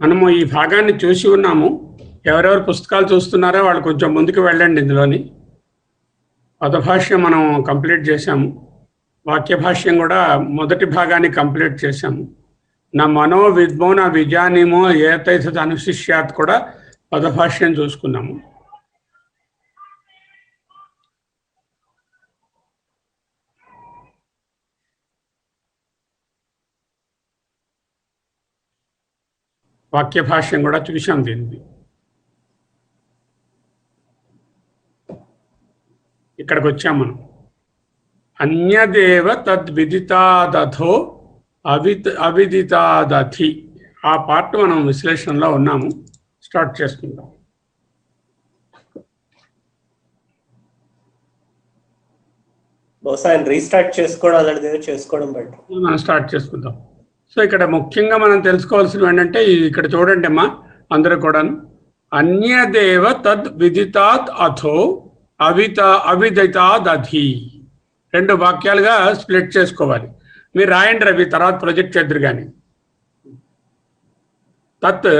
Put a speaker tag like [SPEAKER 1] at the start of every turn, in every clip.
[SPEAKER 1] మనము ఈ భాగాన్ని చూసి ఉన్నాము. ఎవరెవరు పుస్తకాలు చూస్తున్నారో వాళ్ళు కొంచెం ముందుకు వెళ్ళండి. ఇందులోని పదభాష్యం మనం కంప్లీట్ చేశాము. వాక్య భాష్యం కూడా మొదటి భాగాన్ని కంప్లీట్ చేశాము. నా మనో విద్మో నా విజానిమో ఏతైత అనుశిష్యాత్ కూడా పదభాష్యం చూసుకున్నాము. వాక్య భాష్యం కూడా చూసాం. దీన్ని ఇక్కడికి వచ్చాం మనం. అన్యదేవ తద్విదితాదథో అవిదితాదథి ఆ పార్ట్ మనం విశ్లేషణలో ఉన్నాము. స్టార్ట్ చేసుకుందాం.
[SPEAKER 2] బహుశా ఆయన రీస్టార్ట్ చేసుకోవడం అలాంటిది చేసుకోవడం బట్టి
[SPEAKER 1] మనం స్టార్ట్ చేసుకుందాం. సో ఇక్కడ ముఖ్యంగా మనం తెలుసుకోవాల్సినవి ఏంటంటే ఇక్కడ చూడండి అమ్మా, అందరూ కూడాను అన్యదేవ తద్ విదితాత్ అథో అవిదితాదధి రెండు వాక్యాలుగా స్ప్లిట్ చేసుకోవాలి. మీరు రాయండి రవి, తర్వాత ప్రొజెక్ట్ చేద్దరు. కానీ తత్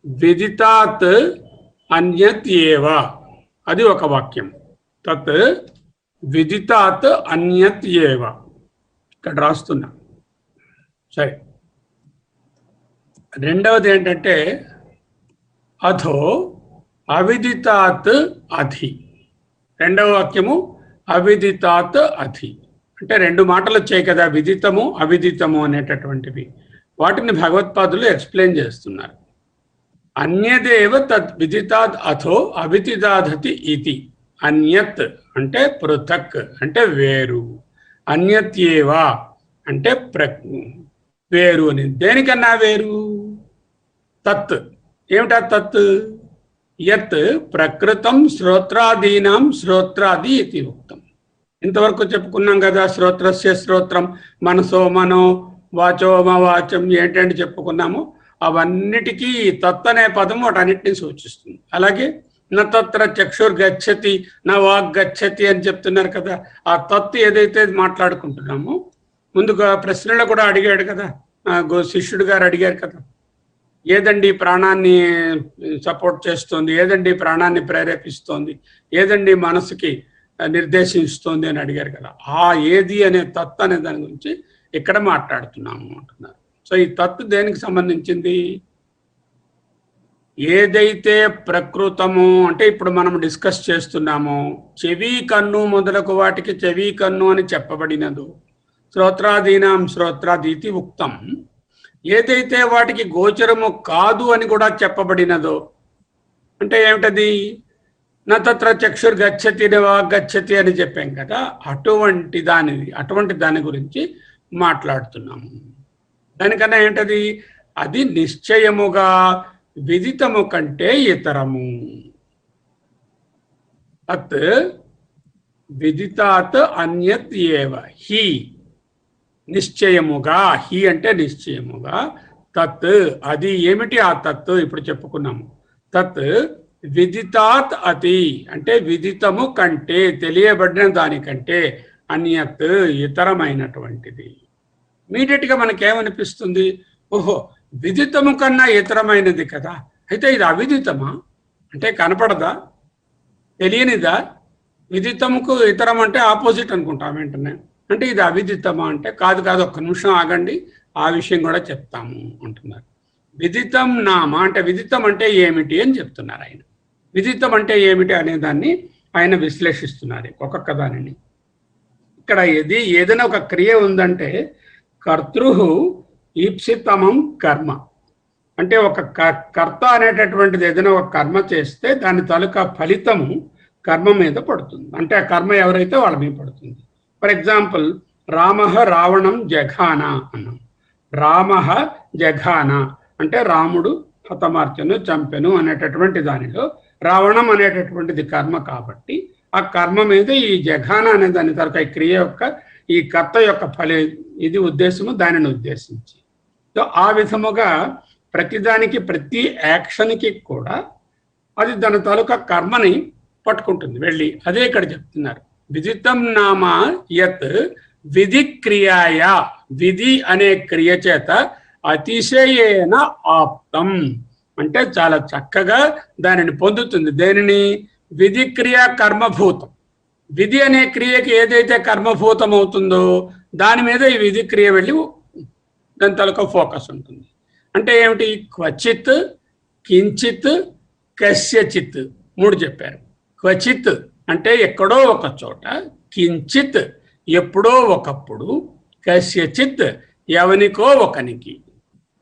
[SPEAKER 1] విదితాత్ అన్యత్ ఏవ అది ఒక వాక్యం. తత్ విదితాత్ అన్యత్ ఏవ ఇక్కడ రాస్తున్నా. సరే, రెండవది ఏంటంటే అథో అవిదితాత్ అధి. రెండవ వాక్యము అవిదితాత్ అధి అంటే రెండు మాటలు వచ్చాయి కదా, విదితము అవిదితము అనేటటువంటివి. వాటిని భగవత్పాదులు ఎక్స్ప్లెయిన్ చేస్తున్నారు. అన్యదేవ తద్ విదితాత్ అథో అవిదితాదతి ఇతి. అన్యత్ అంటే పృథక్ అంటే వేరు, అన్యత్యేవా అంటే వేరు అని. దేనికన్నా వేరు? తత్ ఏమిటా తత్? యత్ ప్రకృతం శ్రోత్రాదీనాం శ్రోత్రాది ఇది ఉక్తం. ఇంతవరకు చెప్పుకున్నాం కదా, శ్రోత్రస్య శ్రోత్రం, మనసో మనో, వాచోమ వాచం ఏంటంటే చెప్పుకున్నాము. అవన్నిటికీ తత్ అనే పదం వాటన్నిటిని సూచిస్తుంది. అలాగే నా తత్ర చక్షుర్ గచ్చతి నా వాక్ గచ్చతి అని చెప్తున్నారు కదా. ఆ తత్ ఏదైతే మాట్లాడుకుంటున్నామో, ముందుగా ప్రశ్నలో కూడా అడిగాడు కదా, శిష్యుడు గారు అడిగారు కదా, ఏదండి ప్రాణాన్ని సపోర్ట్ చేస్తుంది, ఏదండి ప్రాణాన్ని ప్రేరేపిస్తోంది, ఏదండి మనసుకి నిర్దేశిస్తుంది అని అడిగారు కదా. ఆ ఏది అనే తత్ అనే దాని గురించి ఇక్కడ మాట్లాడుతున్నాము అంటున్నారు. సో ఈ తత్ దేనికి సంబంధించింది? ఏదైతే ప్రకృతము అంటే ఇప్పుడు మనం డిస్కస్ చేస్తున్నామో, చెవి కన్ను మొదలగు వాటికి చెవి కన్ను అని చెప్పబడినదు, శ్రోత్రాదీనాం శ్రోత్రాదీతి ఉక్తం, ఏదైతే వాటికి గోచరము కాదు అని కూడా చెప్పబడినదో అంటే ఏమిటది? నా తత్ర చక్షుర్ గచ్చతి వాక్ గచ్చతి అని చెప్పాం కదా, అటువంటి దాని గురించి మాట్లాడుతున్నాము. దానికన్నా ఏంటది? అది నిశ్చయముగా విదితము కంటే ఇతరము. తత్ విదితాత్ అన్యత్ ఏవ హి నిశ్చయముగా, హి అంటే నిశ్చయముగా, తత్ అది ఏమిటి? ఆ తత్ ఇప్పుడు చెప్పుకున్నాము. తత్ విదితాత్ అతి అంటే విదితము కంటే, తెలియబడిన దానికంటే, అన్యత్ ఇతరమైనటువంటిది. ఇమీడియట్గా మనకేమనిపిస్తుంది? ఓహో, విదితము కన్నా ఇతరమైనది కదా, అయితే ఇది అవిదితమా? అంటే కనపడదా, తెలియనిదా? విదితముకు ఇతరం అంటే ఆపోజిట్ అనుకుంటాం వెంటనే. అంటే ఇది అవిదితమా అంటే కాదు కాదు, ఒక్క నిమిషం ఆగండి, ఆ విషయం కూడా చెప్తాము అంటున్నారు. విదితం నామ అంటే విదితం అంటే ఏమిటి అని చెప్తున్నారు ఆయన. విదితం అంటే ఏమిటి అనే దాన్ని ఆయన విశ్లేషిస్తున్నారు ఒక్కొక్క దానిని. ఇక్కడ ఏదైనా ఒక క్రియ ఉందంటే కర్తృ ఈప్సితమం కర్మ అంటే ఒక కర్త అనేటటువంటిది ఏదైనా ఒక కర్మ చేస్తే దాని తాలూకా ఫలితము కర్మ మీద పడుతుంది. అంటే ఆ కర్మ ఎవరైతే వాళ్ళ మీద పడుతుంది. ఫర్ ఎగ్జాంపుల్, రామ రావణం జఘాన అన్నాం. రామ జఘాన అంటే రాముడు హతమార్చెను, చంపెను అనేటటువంటి దానిలో రావణం అనేటటువంటిది కర్మ కాబట్టి ఆ కర్మ మీద ఈ జఘాన అనే దాని తరక ఈ క్రియ యొక్క ఈ కర్త యొక్క ఇది ఉద్దేశము దానిని ఉద్దేశించి. సో ఆ విధముగా ప్రతిదానికి ప్రతి యాక్షన్కి కూడా అది దాని తాలూకా కర్మని పట్టుకుంటుంది వెళ్ళి. అదే ఇక్కడ చెప్తున్నారు. విదితం నామ యత్ విధి క్రియాయ, విధి అనే క్రియ చేత అతిశయేన ఆప్తం, అంటే చాలా చక్కగా దానిని పొందుతుంది. దేనిని? విధి క్రియ కర్మభూతం. విధి అనే క్రియకి ఏదైతే కర్మభూతం అవుతుందో దాని మీద ఈ విధి క్రియ వెళ్ళి దాని తలక ఫోకస్ ఉంటుంది. అంటే ఏమిటి? క్వచిత్, కించిత్, కస్యచిత్ 3 చెప్పారు. క్వచిత్ అంటే ఎక్కడో ఒక చోట, కించిత్ ఎప్పుడో ఒకప్పుడు, కస్యచిత్ ఎవనికో ఒకనికి.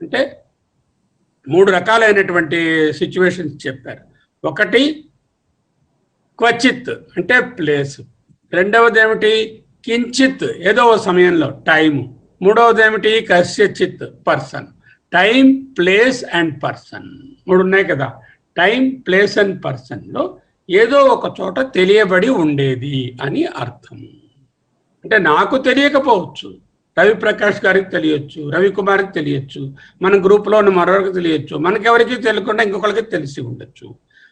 [SPEAKER 1] అంటే 3 రకాలైనటువంటి సిచ్యువేషన్స్ చెప్పారు. ఒకటి క్వచిత్ అంటే ప్లేస్, రెండవది ఏమిటి? కించిత్ ఏదో సమయంలో టైము, మూడవది ఏమిటి? కస్యచిత్ person. Time, place and person 3 ఉన్నాయి కదా. టైం, ప్లేస్ అండ్ పర్సన్లో ఏదో ఒక చోట తెలియబడి ఉండేది అని అర్థం. అంటే నాకు తెలియకపోవచ్చు, రవిప్రకాష్ గారికి తెలియచ్చు, రవికుమార్కి తెలియచ్చు, మన గ్రూప్లో ఉన్న మరొకరికి తెలియచ్చు, మనకెవరికి తెలియకుండా ఇంకొకరికి తెలిసి ఉండొచ్చు.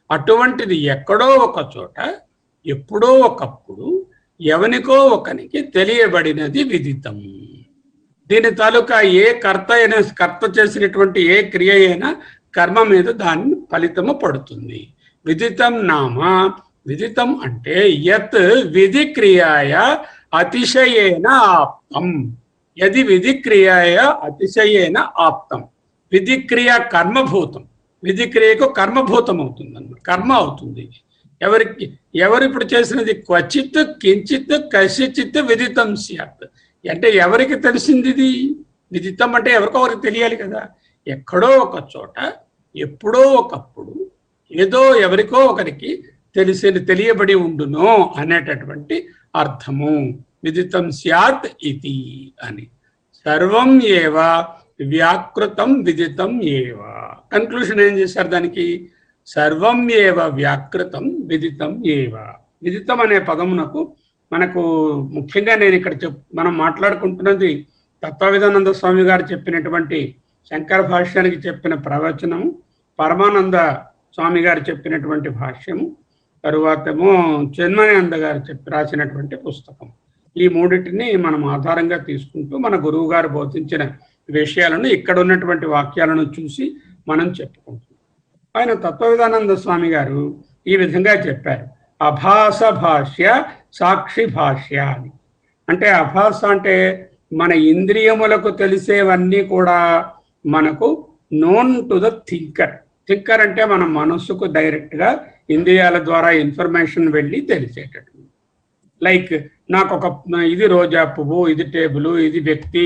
[SPEAKER 1] అటువంటిది ఎక్కడో ఒక చోట ఎప్పుడో ఒకప్పుడు ఎవనికో ఒకనికి తెలియబడినది విదితం. దీని తాలూకా ఏ కర్త చేసినటువంటి ఏ క్రియ అయినా కర్మ మీద దాని ఫలితము పడుతుంది. విదితం నామ, విదితం అంటే యత్ విధి క్రియాయ అతిశయేన ఆప్తం. యది విధి క్రియాయ అతిశయేన ఆప్తం. విధి క్రియ కర్మభూతం, విధి క్రియకు కర్మభూతం అవుతుంది అన్నమాట, కర్మ అవుతుంది. ఎవరు ఇప్పుడు చేసినది? క్వచిత్, కించిత్, కస్యచిత్ విదితం స్యాత్. అంటే ఎవరికి తెలిసింది ఇది? విదితం అంటే ఎవరికొకరికి తెలియాలి కదా. ఎక్కడో ఒక చోట ఎప్పుడో ఒకప్పుడు ఏదో ఎవరికో ఒకరికి తెలియబడి ఉండునో అనేటటువంటి అర్థము విదితం స్యాత్ ఇతి అని. సర్వం ఏవ వ్యాకృతం విదితం ఏవ. కన్క్లూషన్ ఏం చేశారు దానికి? సర్వం ఏవ వ్యాకృతం విదితం ఏవ. విదితం అనే పదమునకు మనకు ముఖ్యంగా నేను ఇక్కడ మనం మాట్లాడుకుంటున్నది తత్వవిధానంద స్వామి గారు చెప్పినటువంటి శంకర భాష్యానికి చెప్పిన ప్రవచనము, పరమానంద స్వామి గారు చెప్పినటువంటి భాష్యము, తరువాతేమో చిన్మయానంద గారు రాసినటువంటి పుస్తకం. ఈ 3టిని మనం ఆధారంగా తీసుకుంటూ మన గురువు గారు బోధించిన విషయాలను, ఇక్కడ ఉన్నటువంటి వాక్యాలను చూసి మనం చెప్పుకుంటున్నాం. ఆయన తత్వవిధానంద స్వామి గారు ఈ విధంగా చెప్పారు, అభాస భాష్య సాక్షి భాష్య అని. అంటే అభాస అంటే మన ఇంద్రియములకు తెలిసేవన్నీ కూడా మనకు known to the thinker. Thinker అంటే మన మనస్సుకు డైరెక్ట్గా ఇంద్రియాల ద్వారా ఇన్ఫర్మేషన్ వెళ్ళి తెలిసేటట్టు. లైక్ నాకు ఇది రోజా పువ్వు, ఇది టేబుల్, ఇది వ్యక్తి,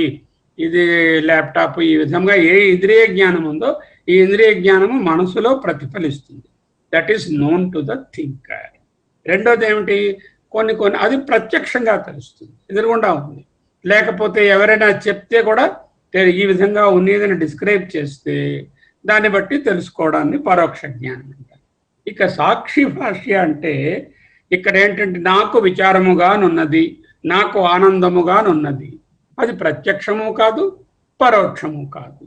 [SPEAKER 1] ఇది ల్యాప్టాప్, ఈ విధంగా ఏ ఇంద్రియ జ్ఞానం ఉందో ఈ ఇంద్రియ జ్ఞానము మనసులో ప్రతిఫలిస్తుంది. That is known to the thinker. రెండోది ఏమిటి? కొన్ని అది ప్రత్యక్షంగా తెలుస్తుంది, ఎదురుగుండా ఉంది. లేకపోతే ఎవరైనా చెప్తే కూడా ఈ విధంగా ఉన్నదని డిస్క్రైబ్ చేస్తే దాన్ని బట్టి తెలుసుకోవడాన్ని పరోక్ష జ్ఞానం అంటారు. ఇక సాక్షి భాష్య అంటే ఇక్కడ ఏంటంటే నాకు విచారముగానున్నది, నాకు ఆనందముగానున్నది. అది ప్రత్యక్షము కాదు, పరోక్షము కాదు,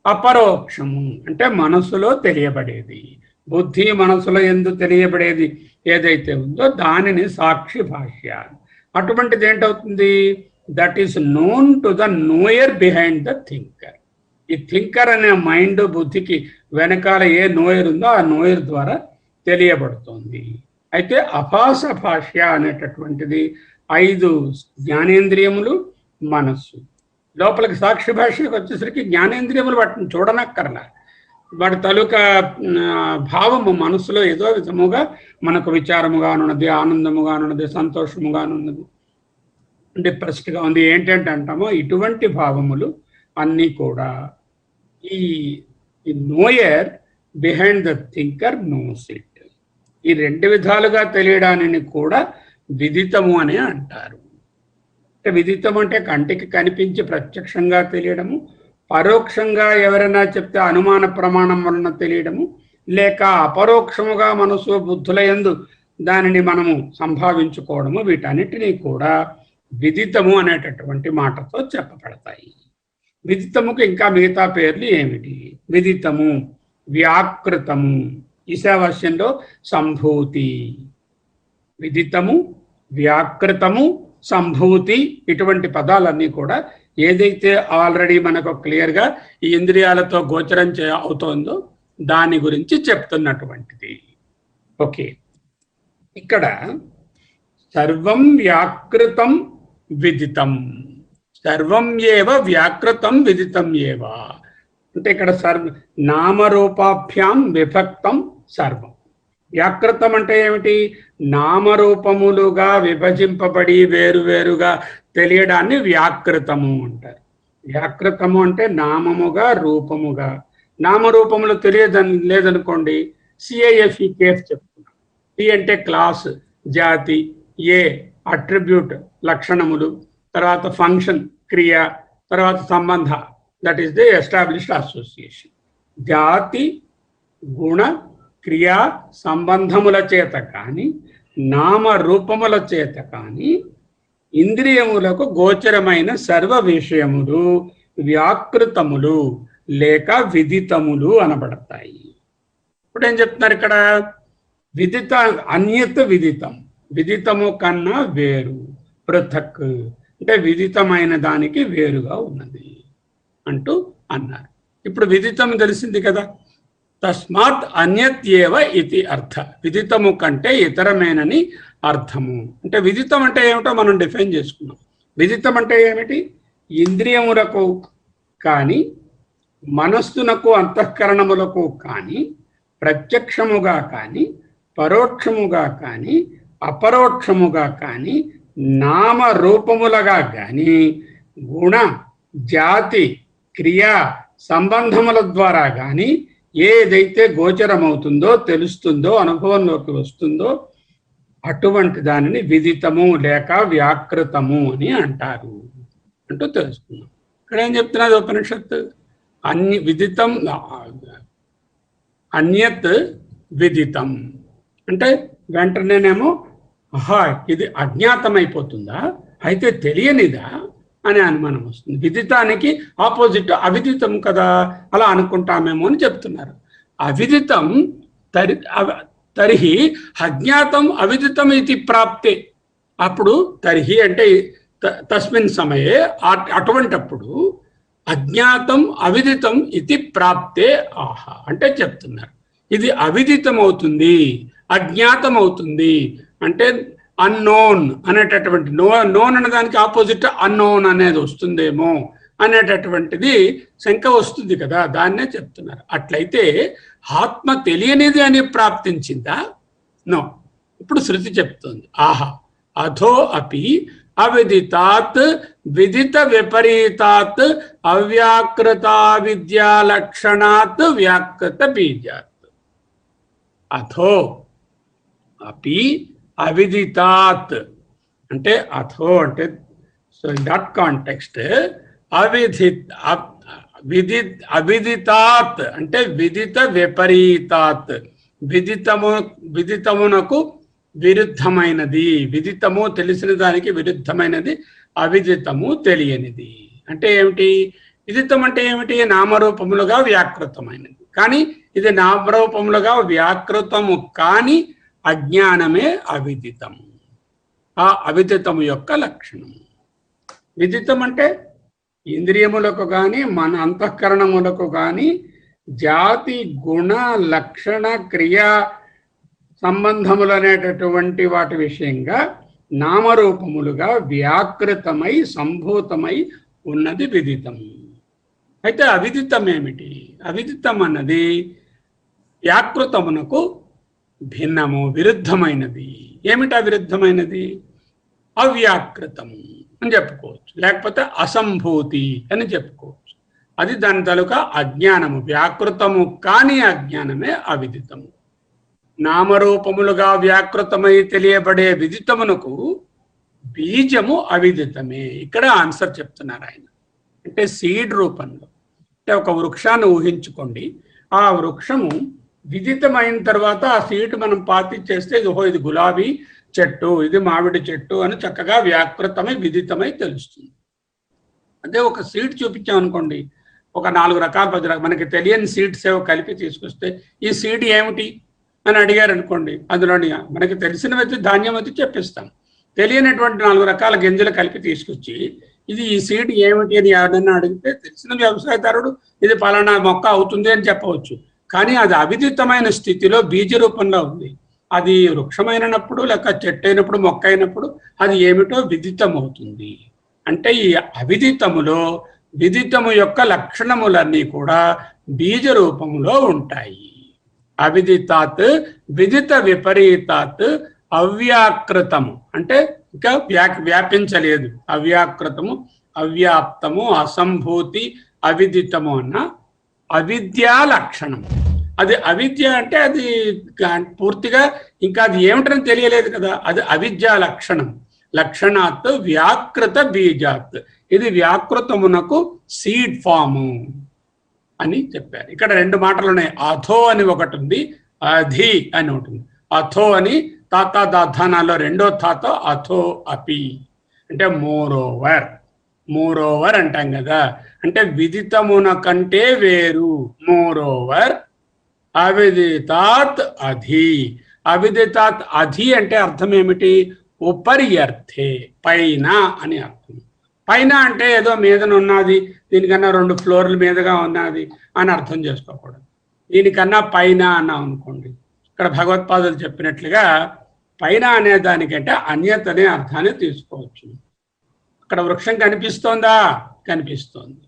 [SPEAKER 1] అపరోక్షము. అంటే మనసులో తెలియబడేది, బుద్ధి మనసులో ఎందు తెలియబడేది ఏదైతే ఉందో దానిని సాక్షి భాష్య. అటువంటిది ఏంటవుతుంది? That is known to the knower behind the thinker. ఈ థింకర్ అనే మైండ్, బుద్ధికి వెనకాల ఏ నోయర్ ఉందో ఆ నోయర్ ద్వారా తెలియబడుతుంది. అయితే అభాస భాష్య అనేటటువంటిది 5 జ్ఞానేంద్రియములు, మనస్సు. లోపలికి సాక్షి భాషకు వచ్చేసరికి జ్ఞానేంద్రియములు వాటిని చూడనక్కర్లా, వాటి తాలూకా భావము మనసులో ఏదో విధముగా మనకు విచారముగానున్నది, ఆనందముగానున్నది, సంతోషముగానున్నది, డిప్రెస్డ్గా ఉంది, ఏంటంటే అంటామో ఇటువంటి భావములు అన్నీ కూడా ఈ knower behind the thinker knows it. ఈ 2 విధాలుగా తెలియడాన్ని కూడా విదితము అని అంటారు. అంటే విదితం అంటే కంటికి కనిపించి ప్రత్యక్షంగా తెలియడము, పరోక్షంగా ఎవరైనా చెప్తే అనుమాన ప్రమాణం వలన తెలియడము, లేక అపరోక్షముగా మనసు బుద్ధుల యందు దానిని మనము సంభావించుకోవడము, వీటన్నిటినీ కూడా విదితము అనేటటువంటి మాటతో చెప్పబడతాయి. విదితముకు ఇంకా మిగతా పేర్లు ఏమిటి? విదితము, వ్యాకృతము, ఈశావాస్యంలో సంభూతి. విదితము, వ్యాకృతము, సంభూతి, ఇటువంటి పదాలన్నీ కూడా ఏదైతే ఆల్రెడీ మనకు క్లియర్గా ఈ ఇంద్రియాలతో గోచరం అవుతోందో దాని గురించి చెప్తున్నటువంటిది. ఓకే, ఇక్కడ సర్వం వ్యాకృతం విదితం, సర్వం ఏవ వ్యాకృతం విదితం ఏవ అంటే ఇక్కడ నామరూపాభ్యాం విభక్తం సర్వం. వ్యాకృతం అంటే ఏమిటి? నామరూపములుగా విభజింపబడి వేరువేరుగా తెలియడాన్ని వ్యాకృతము అంటారు. వ్యాకృతము అంటే నామముగా రూపముగా. నామరూపములు లేదనుకోండి, సిఐఎఫ్ఈ కేఫ్ చెప్తున్నాం. సి అంటే క్లాస్, జాతి, ఏ అట్రిబ్యూట్ లక్షణములు, తర్వాత ఫంక్షన్ క్రియ, తర్వాత సంబంధ, that is the established association. జాతి గుణ క్రియా సంబంధముల చేత కానీ నామ రూపముల చేత కానీ ఇంద్రియములకు గోచరమైన సర్వ విషయములు వ్యాకృతములు లేక విదితములు అనబడతాయి. ఇప్పుడు ఏం చెప్తున్నారు ఇక్కడ? విదిత అన్యత్ విదితం, విదితము కన్నా వేరు, పృథక్ అంటే విదితమైన దానికి వేరుగా ఉన్నది అంటూ అన్నారు. ఇప్పుడు విదితం తెలిసింది కదా. తస్మాత్ అన్యత్యేవ ఇది అర్థ, విదితము కంటే ఇతరమేనని అర్థము. అంటే విదితం అంటే ఏమిటో మనం డిఫైన్ చేసుకున్నాం. విదితం అంటే ఏమిటి? ఇంద్రియములకు కానీ మనస్సునకు అంతఃకరణములకు కానీ ప్రత్యక్షముగా కానీ పరోక్షముగా కానీ అపరోక్షముగా కానీ నామ రూపములుగా కానీ గుణ జాతి క్రియా సంబంధముల ద్వారా కానీ ఏదైతే గోచరమవుతుందో, తెలుస్తుందో, అనుభవంలోకి వస్తుందో అటువంటి దానిని విదితము లేక వ్యాకృతము అని అంటారు అంటూ తెలుసుకున్నాం. ఇక్కడ ఏం చెప్తున్నది ఉపనిషత్తు? విదితం అన్యత్ విదితం అంటే వెంటనేనేమో ఆహా ఇది అజ్ఞాతమైపోతుందా, అయితే తెలియనిదా అనే అనుమానం వస్తుంది. విదితానికి ఆపోజిట్ అవిదితం కదా, అలా అనుకుంటామేమో అని చెప్తున్నారు. అవిదితం తర్హి అజ్ఞాతం అవిదితం ఇది ప్రాప్తే. అప్పుడు తర్హి అంటే తస్మిన్ సమయే, అటువంటప్పుడు అజ్ఞాతం అవిదితం ఇది ప్రాప్తే ఆహా అంటే చెప్తున్నారు. ఇది అవిదితం అవుతుంది, అజ్ఞాతం అవుతుంది అంటే అన్నోన్ అనేటటువంటి నోన్ అనే దానికి ఆపోజిట్ అన్నోన్ అనేది వస్తుందేమో అనేటటువంటిది శంక వస్తుంది కదా, దాన్నే చెప్తున్నారు. అట్లయితే ఆత్మ తెలియనిది అని ప్రాప్తించిందా? నో. ఇప్పుడు శృతి చెప్తుంది ఆహా అధో అపి అవిదితాత్ విదిత విపరీతాత్ అవ్యాకృతా విద్యా లక్షణాత్ వ్యాకృత బీజాత్. అథో అపి అవిదితాత్ అంటే అథో అంటే సో ఇన్ దట్ కాంటెక్స్ట్ అవిదితాత్ అంటే విదిత విపరీతాత్, విదితమునకు విరుద్ధమైనది, విదితము తెలిసిన దానికి విరుద్ధమైనది, అవిదితము తెలియనిది. అంటే ఏమిటి? విదితం అంటే ఏమిటి? నామరూపములుగా వ్యాకృతమైనది. కానీ ఇది నామరూపములుగా వ్యాకృతము కాని అజ్ఞానమే అవిదితము. ఆ అవిదితము యొక్క లక్షణము. విదితం అంటే ఇంద్రియములకు కానీ మన అంతఃకరణములకు కానీ జాతి గుణ లక్షణ క్రియా సంబంధములు అనేటటువంటి వాటి విషయంగా నామరూపములుగా వ్యాకృతమై సంభూతమై ఉన్నది విదితము. అయితే అవిదితం ఏమిటి? అవిదితం అన్నది వ్యాకృతమునకు భిన్నము, విరుద్ధమైనది. ఏమిటా విరుద్ధమైనది? అవ్యాకృతము అని చెప్పుకోవచ్చు, లేకపోతే అసంభూతి అని చెప్పుకోవచ్చు. అది దాని తాలూకా అజ్ఞానము. వ్యాకృతము కాని అజ్ఞానమే అవిదితము. నామరూపములుగా వ్యాకృతమై తెలియబడే విదితమునకు బీజము అవిదితమే. ఇక్కడ ఆన్సర్ చెప్తున్నారు ఆయన. అంటే సీడ్ రూపంలో, అంటే ఒక వృక్షాన్ని ఊహించుకోండి. ఆ వృక్షము విదితమైన తర్వాత ఆ సీడ్ మనం పాతి చేస్తే ఇది గులాబీ చెట్టు, ఇది మామిడి చెట్టు అని చక్కగా వ్యాకృతమై విదితమై తెలుస్తుంది. అదే ఒక సీడ్ చూపించామనుకోండి, ఒక 4 రకాల 10 రకాల మనకి తెలియని సీడ్స్ ఏవో కలిపి తీసుకొస్తే ఈ సీడ్ ఏమిటి అని అడిగారు అనుకోండి, అందులోని మనకి తెలిసినవైతే ధాన్యం అయితే చెప్పిస్తాం, తెలియనటువంటి 4 రకాల గింజలు కలిపి తీసుకొచ్చి ఇది ఈ సీడ్ ఏమిటి అని ఎవరన్నా అడిగితే తెలిసిన వ్యవసాయదారుడు ఇది పలానా మొక్క అవుతుంది అని చెప్పవచ్చు. కానీ అది అవిదితమైన స్థితిలో బీజ రూపంలో ఉంది. అది వృక్షమైనప్పుడు లేక చెట్టు అయినప్పుడు మొక్క అయినప్పుడు అది ఏమిటో విదితం అవుతుంది. అంటే ఈ అవిదితములో విదితము యొక్క లక్షణములన్నీ కూడా బీజ రూపంలో ఉంటాయి. అవిదితాత్ విదిత విపరీతాత్ అవ్యాకృతము అంటే ఇంకా వ్యాపించలేదు. అవ్యాకృతము, అవ్యాప్తము, అసంభూతి, అవిదితము అన్న అవిద్యా లక్షణం. అది అవిద్య అంటే అది పూర్తిగా ఇంకా అది ఏమిటని తెలియలేదు కదా, అది అవిద్యా లక్షణం. లక్షణాత్ వ్యాకృత బీజాత్, ఇది వ్యాకృతమునకు సీడ్ ఫాము అని చెప్పారు. ఇక్కడ 2 మాటలు ఉన్నాయి. అథో అని ఒకటి ఉంది, అధి అని ఒకటి ఉంది. అథో అని తాత దాధానాల్లో 2వ తాత అథో అపి అంటే మోరోవర్ అంటాం కదా. అంటే విదితమున కంటే వేరు. మోరోవర్ అవిదితాత్ అధి. అవిదితాత్ అధి అంటే అర్థం ఏమిటి? ఉపర్యర్థే, పైన అని అర్థం. పైన అంటే ఏదో మీదన ఉన్నది, దీనికన్నా 2 ఫ్లోర్ల మీదుగా ఉన్నది అని అర్థం చేసుకోకూడదు. దీనికన్నా పైన అన్నాం అనుకోండి, ఇక్కడ భగవత్పాదులు చెప్పినట్లుగా పైన అనే దానికంటే అన్యత్ అనే అర్థాన్ని తీసుకోవచ్చు. అక్కడ వృక్షం కనిపిస్తోందా? కనిపిస్తోంది.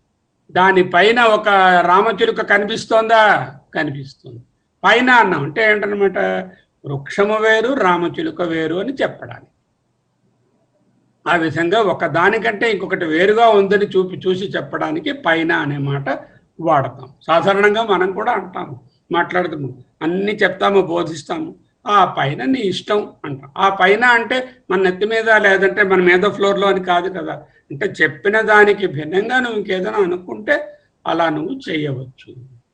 [SPEAKER 1] దానిపైన ఒక రామచిలుక కనిపిస్తోందా? కనిపిస్తుంది. పైన అన్నాం అంటే ఏంటనమాట, వృక్షము వేరు రామచిలుక వేరు అని చెప్పడానికి. ఆ విధంగా ఒక దానికంటే ఇంకొకటి వేరుగా ఉందని చూసి చెప్పడానికి పైన అనే మాట వాడతాం. సాధారణంగా మనం కూడా అంటాము, మాట్లాడతాము, అన్ని చెప్తాము, బోధిస్తాము. ఆ పైన నీ ఇష్టం అంటాం. ఆ పైన అంటే మన నెత్తి మీద లేదంటే మన మీద ఫ్లోర్లో అని కాదు కదా. అంటే చెప్పిన దానికి భిన్నంగా నువ్వు ఇంకేదైనా అనుకుంటే అలా నువ్వు చేయవచ్చు.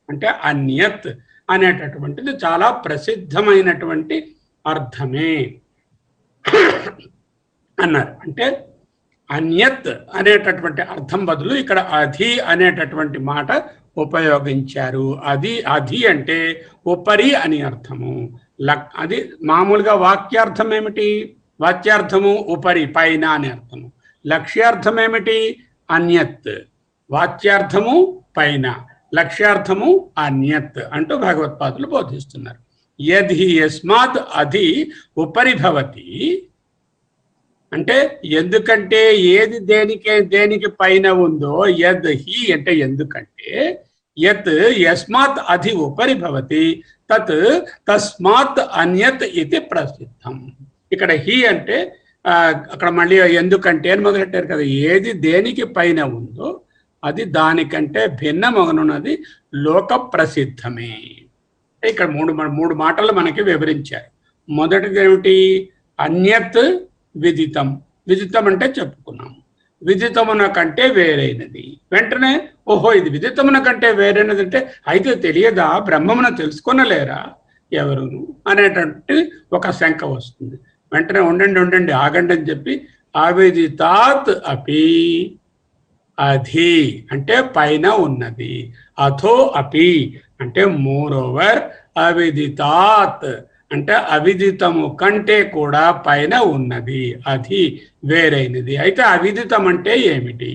[SPEAKER 1] అంటే అన్యత్ అనేటటువంటిది చాలా ప్రసిద్ధమైనటువంటి అర్థమే అన్నారు. అంటే అన్యత్ అనేటటువంటి అర్థం బదులు ఇక్కడ అధి అనేటటువంటి మాట ఉపయోగించారు. అధి అంటే ఉపరి అని అర్థము. అది మామూలుగా వాక్యార్థం ఏమిటి? వాచ్యార్థము ఉపరి, పైన అని అర్థము. లక్ష్యార్థం ఏమిటి? అన్యత్. వాచ్యార్థము పైన, లక్ష్యార్థము అన్యత్ అంటూ భగవత్పాదులు బోధిస్తున్నారు. యద్ హి యస్మాత్ అధి ఉపరి భవతి అంటే ఎందుకంటే ఏది దేనికి పైన ఉందో, యద్ హి అంటే ఎందుకంటే, యత్ యస్మాత్ అధి ఉపరి భవతి తత్ తస్మాత్ అన్యత్ ఇది ప్రసిద్ధం. ఇక్కడ హి అంటే అక్కడ మళ్ళీ ఎందుకంటే అని మొదలెట్టారు కదా. ఏది దేనికి పైన ఉందో అది దానికంటే భిన్నమగునున్నది లోక ప్రసిద్ధమే. ఇక్కడ మూడు మాటలు మనకి వివరించారు. మొదటిది ఏమిటి? అన్యత్ విదితం. విదితం అంటే చెప్పుకున్నాము, విదితమున కంటే వేరైనది. వెంటనే ఓహో ఇది విదితమున కంటే వేరైనది అంటే అయితే తెలియదా, బ్రహ్మమున తెలుసుకొనలేరా ఎవరును అనేటువంటి ఒక శంక వస్తుంది. వెంటనే ఉండండి ఆగండి అని చెప్పి అవిదితాత్ అపి, అధి అంటే పైన ఉన్నది, అథో అపి అంటే మోరోవర్, అవిదితాత్ అంటే అవిదితము కంటే కూడా పైన ఉన్నది, అది వేరైనది. అయితే అవిదితం అంటే ఏమిటి?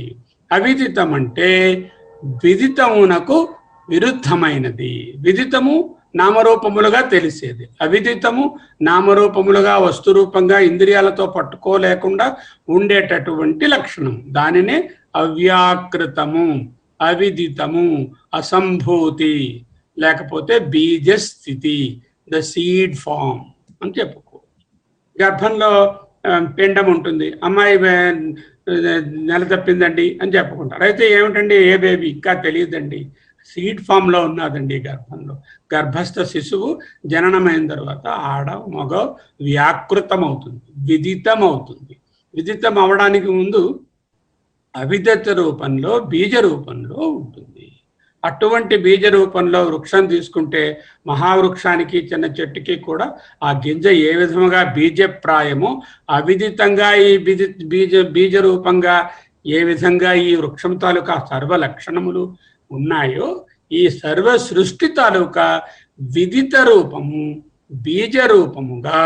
[SPEAKER 1] అవిదితం అంటే విదితమునకు విరుద్ధమైనది. విదితము నామరూపములుగా తెలిసేది, అవిదితము నామరూపములుగా వస్తురూపంగా ఇంద్రియాలతో పట్టుకోలేకుండా ఉండేటటువంటి లక్షణం. దానినే అవ్యాకృతము, అవిదితము, అసంభూతి లేకపోతే బీజస్థితి, ద సీడ్ ఫామ్ అని చెప్పుకోవచ్చు. గర్భంలో పిండం ఉంటుంది, అమ్మాయి నెల తప్పిందండి అని చెప్పుకుంటారు. అయితే ఏమిటండి ఏ బేబీ ఇంకా తెలియదండి, సీడ్ ఫామ్లో ఉన్నదండి గర్భంలో. గర్భస్థ శిశువు జననమైన తర్వాత ఆడ మగ వ్యాకృతం అవుతుంది, విదితం అవుతుంది. విదితం అవడానికి ముందు అవిదిత రూపంలో బీజ రూపంలో ఉంటుంది. అటువంటి బీజ రూపంలో వృక్షం తీసుకుంటే మహావృక్షానికి చిన్న చెట్టుకి కూడా ఆ గింజ ఏ విధముగా బీజప్రాయమో అవిదితంగా ఈ బీజ రూపంగా ఏ విధంగా ఈ వృక్షం తాలూకా సర్వ లక్షణములు ఉన్నాయో ఈ సర్వ సృష్టి తాలూకా విదిత రూపము బీజ రూపముగా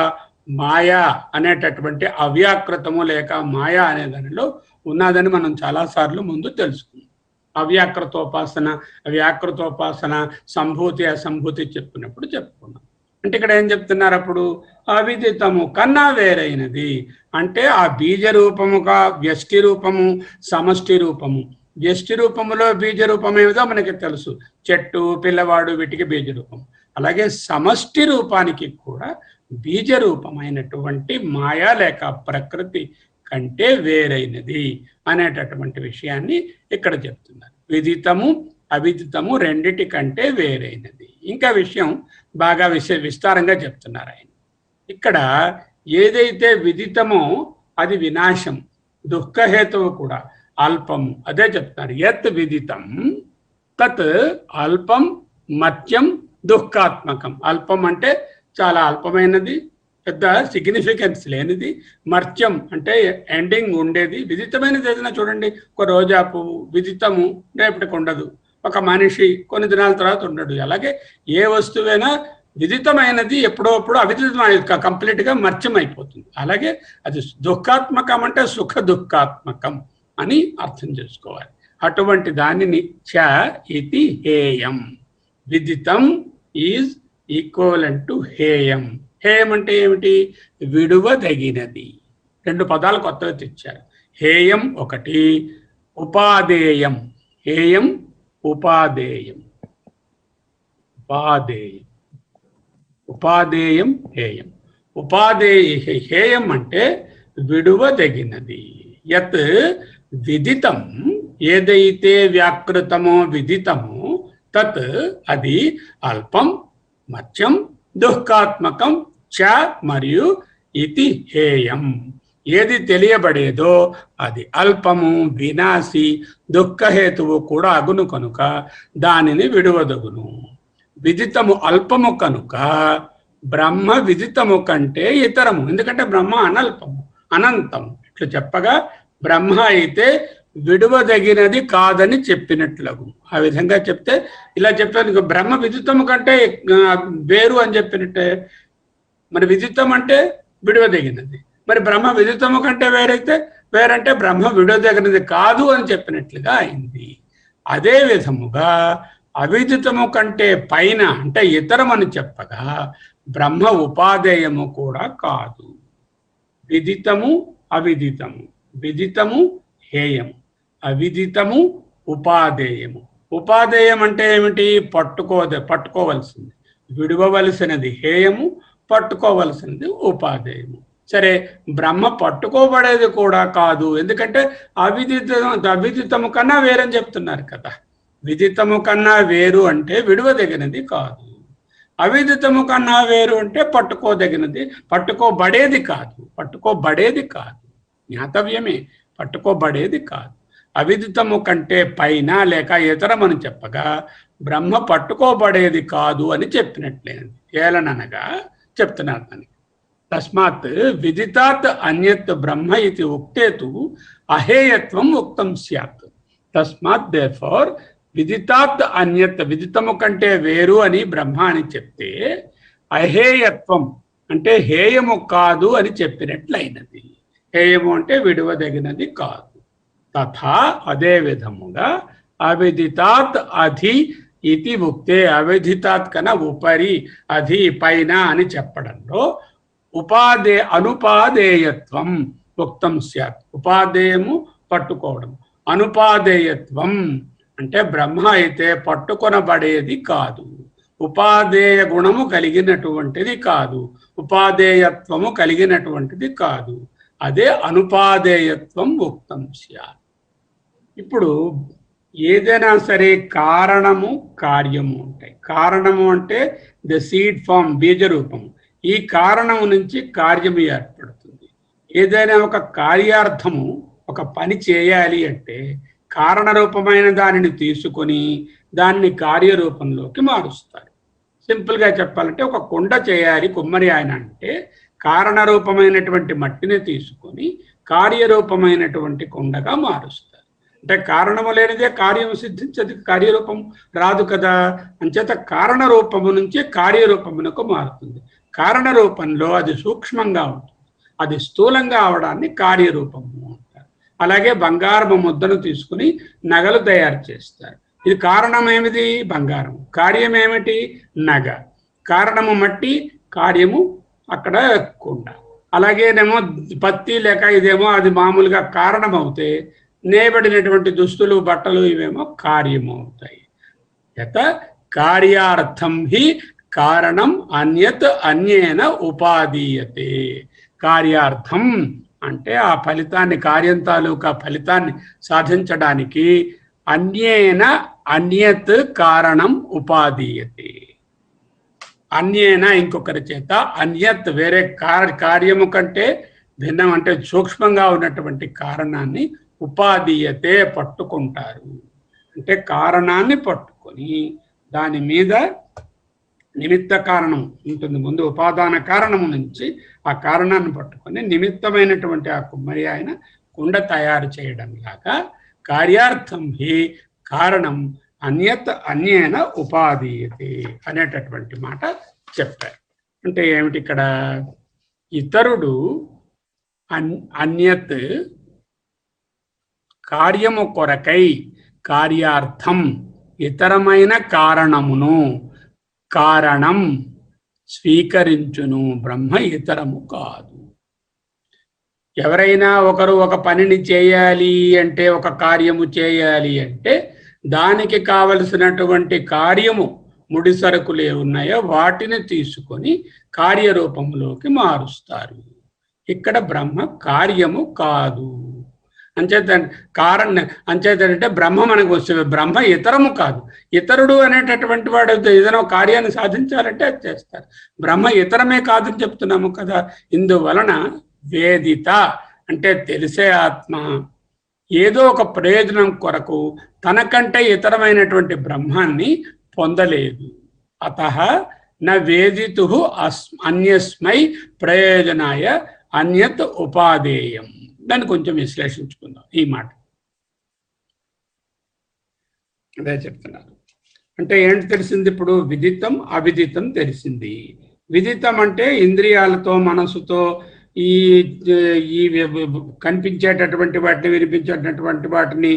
[SPEAKER 1] మాయా అనేటటువంటి అవ్యాకృతము లేక మాయా అనే దానిలో ఉన్నదని మనం చాలాసార్లు ముందు తెలుసుకున్నాం. అవ్యాకృతోపాసన, వ్యాకృతోపాసన, సంభూతి అసంభూతి చెప్పినప్పుడు చెప్పుకున్నాం. అంటే ఇక్కడ ఏం చెప్తున్నారు అప్పుడు? అవిదితము కన్నా వేరైనది అంటే ఆ బీజ రూపముగా వ్యష్టి రూపము, సమష్టి రూపము. వ్యష్టి రూపములో బీజ రూపం ఏమిదో మనకి తెలుసు, చెట్టు, పిల్లవాడు, వీటికి బీజ రూపం. అలాగే సమష్టి రూపానికి కూడా బీజ రూపమైనటువంటి మాయా లేక ప్రకృతి కంటే వేరైనది అనేటటువంటి విషయాన్ని ఇక్కడ చెప్తున్నారు. విదితము అవిదితము రెండిటి కంటే వేరైనది. ఇంకా విషయం బాగా విస్తారంగా చెప్తున్నారు ఆయన. ఇక్కడ ఏదైతే విదితమో అది వినాశం, దుఃఖహేతువు కూడా అల్పము. అదే చెప్తున్నారు, యత్ విదితం తత్ అల్పం మత్యం దుఃఖాత్మకం. అల్పం అంటే చాలా అల్పమైనది, పెద్ద సిగ్నిఫికెన్స్ లేనిది. మర్త్యం అంటే ఎండింగ్ ఉండేది. విదితమైనది ఏదైనా చూడండి, ఒక రోజా పువ్వు విదితము రేపటికి ఉండదు, ఒక మనిషి కొన్ని దినాల తర్వాత ఉండడు. అలాగే ఏ వస్తువైనా విదితమైనది ఎప్పుడప్పుడు అవిదితమైనది కంప్లీట్గా మర్త్యం అయిపోతుంది. అలాగే అది దుఃఖాత్మకం అంటే సుఖ దుఃఖాత్మకం అని అర్థం చేసుకోవాలి. అటువంటి దానిని చ ఇతి హేయం. విదితం ఈజ్ ఈక్వలెంట్ టు హేయం. హేయం అంటే ఏమిటి? విడువదగినది. రెండు పదాలు కొత్తగా తెచ్చారు. హేయం ఒకటి, ఉపాదేయం. హేయం ఉపాదేయం. ఉపాదేయం ఉపాదేయం హేయం. హేయం అంటే విడువదగినది. యత్ విదితం ఏదైతే వ్యాకృతమో విదితమో తత్ అది అల్పం మత్యం దుఃఖాత్మకం చ మరియు ఇతి హేయం. ఏది తెలియబడేదో అది అల్పము, వినాశి, దుఃఖహేతువు కూడా అగును కనుక దానిని విడువదగును. విదితము అల్పము కనుక బ్రహ్మ విదితము కంటే ఇతరము. ఎందుకంటే బ్రహ్మ అనల్పము, అనంతము. ఇట్లా చెప్పగా బ్రహ్మ అయితే విడువదగినది కాదని చెప్పినట్లగు. ఆ విధంగా చెప్తే ఇలా చెప్పాను, బ్రహ్మ విదితము కంటే వేరు అని చెప్పినట్టే. మరి విదితం అంటే విడువదగినది, మరి బ్రహ్మ విదితము కంటే వేరంటే బ్రహ్మ విడువదగినది కాదు అని చెప్పినట్లుగా అయింది. అదే విధముగా అవిదితము కంటే పైన అంటే ఇతరమని చెప్పగా బ్రహ్మ ఉపాదేయము కూడా కాదు. విదితము అవిదితము, విదితము హేయము, అవిదితము ఉపాదేయము. ఉపాదేయం అంటే ఏమిటి? పట్టుకోవలసింది. విడువవలసినది హేయము, పట్టుకోవలసినది ఉపాదేయము. సరే, బ్రహ్మ పట్టుకోబడేది కూడా కాదు, ఎందుకంటే అవిదితము కన్నా వేరని చెప్తున్నారు కదా. విదితము కన్నా వేరు అంటే విడువదగినది కాదు, అవిదితము కన్నా వేరు అంటే పట్టుకోబడేది కాదు. జ్ఞాతవ్యమే, పట్టుకోబడేది కాదు. అవిదితము కంటే పైన లేక ఇతరమని చెప్పగా బ్రహ్మ పట్టుకోబడేది కాదు అని చెప్పినట్లేదు. ఏలననగా చెప్తున్నారు దానికి. తస్మాత్ విదితాత్ అన్యత్ బ్రహ్మ ఇది ఉక్తేతు అహేయత్వం ఉక్తం స్యాత్. తస్మాత్ దేర్ఫోర్ విదితాత్ అన్యత్, విదితము కంటే వేరు అని బ్రహ్మ అని చెప్తే అహేయత్వం అంటే హేయము కాదు అని చెప్పినట్లయినది. హేయము అంటే విడువదగినది కాదు. తథా అదే విధముగా అవిదితాత్ అధి ఇది ఉక్తే, అవిదితాత్ కన్నా ఉపరి, అధి పైన అని చెప్పడంలో అనుపాదేయత్వం ఉక్తం స్యాత్. ఉపాదేయము పట్టుకోవడం, అనుపాదేయత్వం అంటే బ్రహ్మ అయితే పట్టుకొనబడేది కాదు, ఉపాదేయ గుణము కలిగినటువంటిది కాదు, ఉపాదేయత్వము కలిగినటువంటిది కాదు. అదే అనుపాదేయత్వం ఉక్తం స్యాత్. ఇప్పుడు ఏదైనా సరే కారణము కార్యము ఉంటాయి. కారణము అంటే ద సీడ్ ఫామ్, బీజ రూపము. ఈ కారణము నుంచి కార్యము ఏర్పడుతుంది. ఏదైనా ఒక కార్యార్థము, ఒక పని చేయాలి అంటే కారణ రూపమైన దానిని తీసుకొని దాన్ని కార్యరూపంలోకి మారుస్తారు. సింపుల్గా చెప్పాలంటే ఒక కుండ చేయాలి కుమ్మరి ఆయన అంటే కారణ రూపమైనటువంటి మట్టిని తీసుకొని కార్యరూపమైనటువంటి కుండగా మారుస్తారు. అంటే కారణము లేనిదే కార్యము సిద్ధించదు, కార్యరూపం రాదు కదా. అంచేత కారణ రూపము నుంచి కార్యరూపమునకు మారుతుంది. కారణ రూపంలో అది సూక్ష్మంగా ఉంటుంది. అది స్థూలంగా అవడాన్ని కార్యరూపము అంటారు. అలాగే బంగారము ముద్దను తీసుకుని నగలు తయారు చేస్తారు. ఇది కారణం ఏమిటి? బంగారం. కార్యం ఏమిటి? నగ. కారణము మట్టి, కార్యము అక్కడ కుండ. అలాగేనేమో పత్తి లేక ఇదేమో అది మామూలుగా కారణం అవుతే నేయబడినటువంటి దుస్తులు బట్టలు ఇవేమో కార్యము అవుతాయి. యత కార్యార్థం హి కారణం అన్యత్ అన్యేన ఉపాదీయతే. కార్యార్థం అంటే ఆ ఫలితాన్ని, కార్యం తాలూకా ఫలితాన్ని సాధించడానికి అన్యేన అన్యత్ కారణం ఉపాదీయతే. అన్యేన ఇంకొకరి చేత, అన్యత్ వేరే కార్యము కంటే భిన్నం అంటే సూక్ష్మంగా ఉన్నటువంటి కారణాన్ని ఉపాదీయతే పట్టుకుంటారు. అంటే కారణాన్ని పట్టుకొని దాని మీద నిమిత్త కారణం ఉంటుంది. ముందు ఉపాదాన కారణము నుంచి ఆ కారణాన్ని పట్టుకొని నిమిత్తమైనటువంటి ఆ కుమ్మరి ఆయన కుండ తయారు చేయడం లాగా కార్యార్థం హి కారణం అన్యత్ అన్యేన ఉపాదీయతే అనేటటువంటి మాట చెప్పారు. అంటే ఏమిటి ఇక్కడ? ఇతరుడు అన్యత్ కార్యము కొరకై కార్యార్థం ఇతరమైన కారణమును కారణం స్వీకరించును. బ్రహ్మ ఇతరము కాదు. ఎవరైనా ఒకరు ఒక పనిని చేయాలి అంటే, ఒక కార్యము చేయాలి అంటే దానికి కావలసినటువంటి కార్యము ముడి సరుకులు ఏ ఉన్నాయో వాటిని తీసుకొని కార్యరూపంలోకి మారుస్తారు. ఇక్కడ బ్రహ్మ కార్యము కాదు. అంచేత అంచేతంటే బ్రహ్మ మనకు వస్తుంది. బ్రహ్మ ఇతరము కాదు. ఇతరుడు అనేటటువంటి వాడు ఏదైనా కార్యాన్ని సాధించాలంటే అది చేస్తారు. బ్రహ్మ ఇతరమే కాదని చెప్తున్నాము కదా. ఇందువలన వేదిత అంటే తెలిసే ఆత్మ ఏదో ఒక ప్రయోజనం కొరకు తనకంటే ఇతరమైనటువంటి బ్రహ్మాన్ని పొందలేదు. అతః న వేదితు అన్యస్మై ప్రయోజనాయ అన్యత్ ఉపాదేయం. దాన్ని కొంచెం విశ్లేషించుకుందాం ఈ మాట. అదే చెప్తున్నారు. అంటే ఏంటి తెలిసింది ఇప్పుడు? విదితం అవిదితం తెలిసింది. విదితం అంటే ఇంద్రియాలతో మనసుతో ఈ కనిపించేటటువంటి వాటిని, వినిపించేటటువంటి వాటిని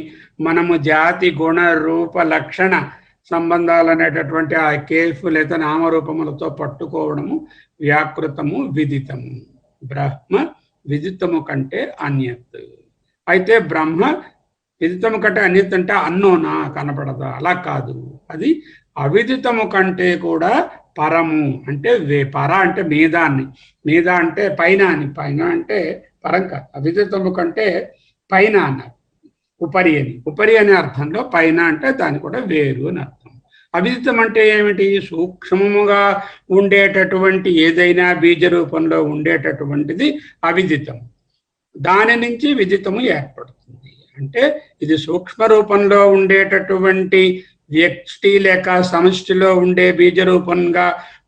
[SPEAKER 1] మనము జాతి గుణ రూప లక్షణ సంబంధాలు అనేటటువంటి ఆ కేఫ్ లేదా నామరూపములతో పట్టుకోవడము వ్యాకృతము విదితము. బ్రహ్మ విదితము కంటే అన్యత్. అయితే బ్రహ్మ విదితము కంటే అన్యత్ అంటే అన్నోనా, కనపడదా? అలా కాదు. అది అవిదితము కంటే కూడా పరము. అంటే పర అంటే మీదాన్ని, మీద అంటే పైన అని, పైన అంటే పరం కాదు. అవిదితము కంటే పైన అన్నారు. ఉపరి అని, ఉపరి అనే అర్థంలో పైన అంటే దాని కూడా వేరు అని అర్థం. అవిదితం అంటే ఏమిటి? సూక్ష్మముగా ఉండేటటువంటి ఏదైనా బీజ రూపంలో ఉండేటటువంటిది అవిదితం. దాని నుంచి విదితము ఏర్పడుతుంది. అంటే ఇది సూక్ష్మ రూపంలో ఉండేటటువంటి వ్యక్తి లేక సమష్టిలో ఉండే బీజ రూపంగా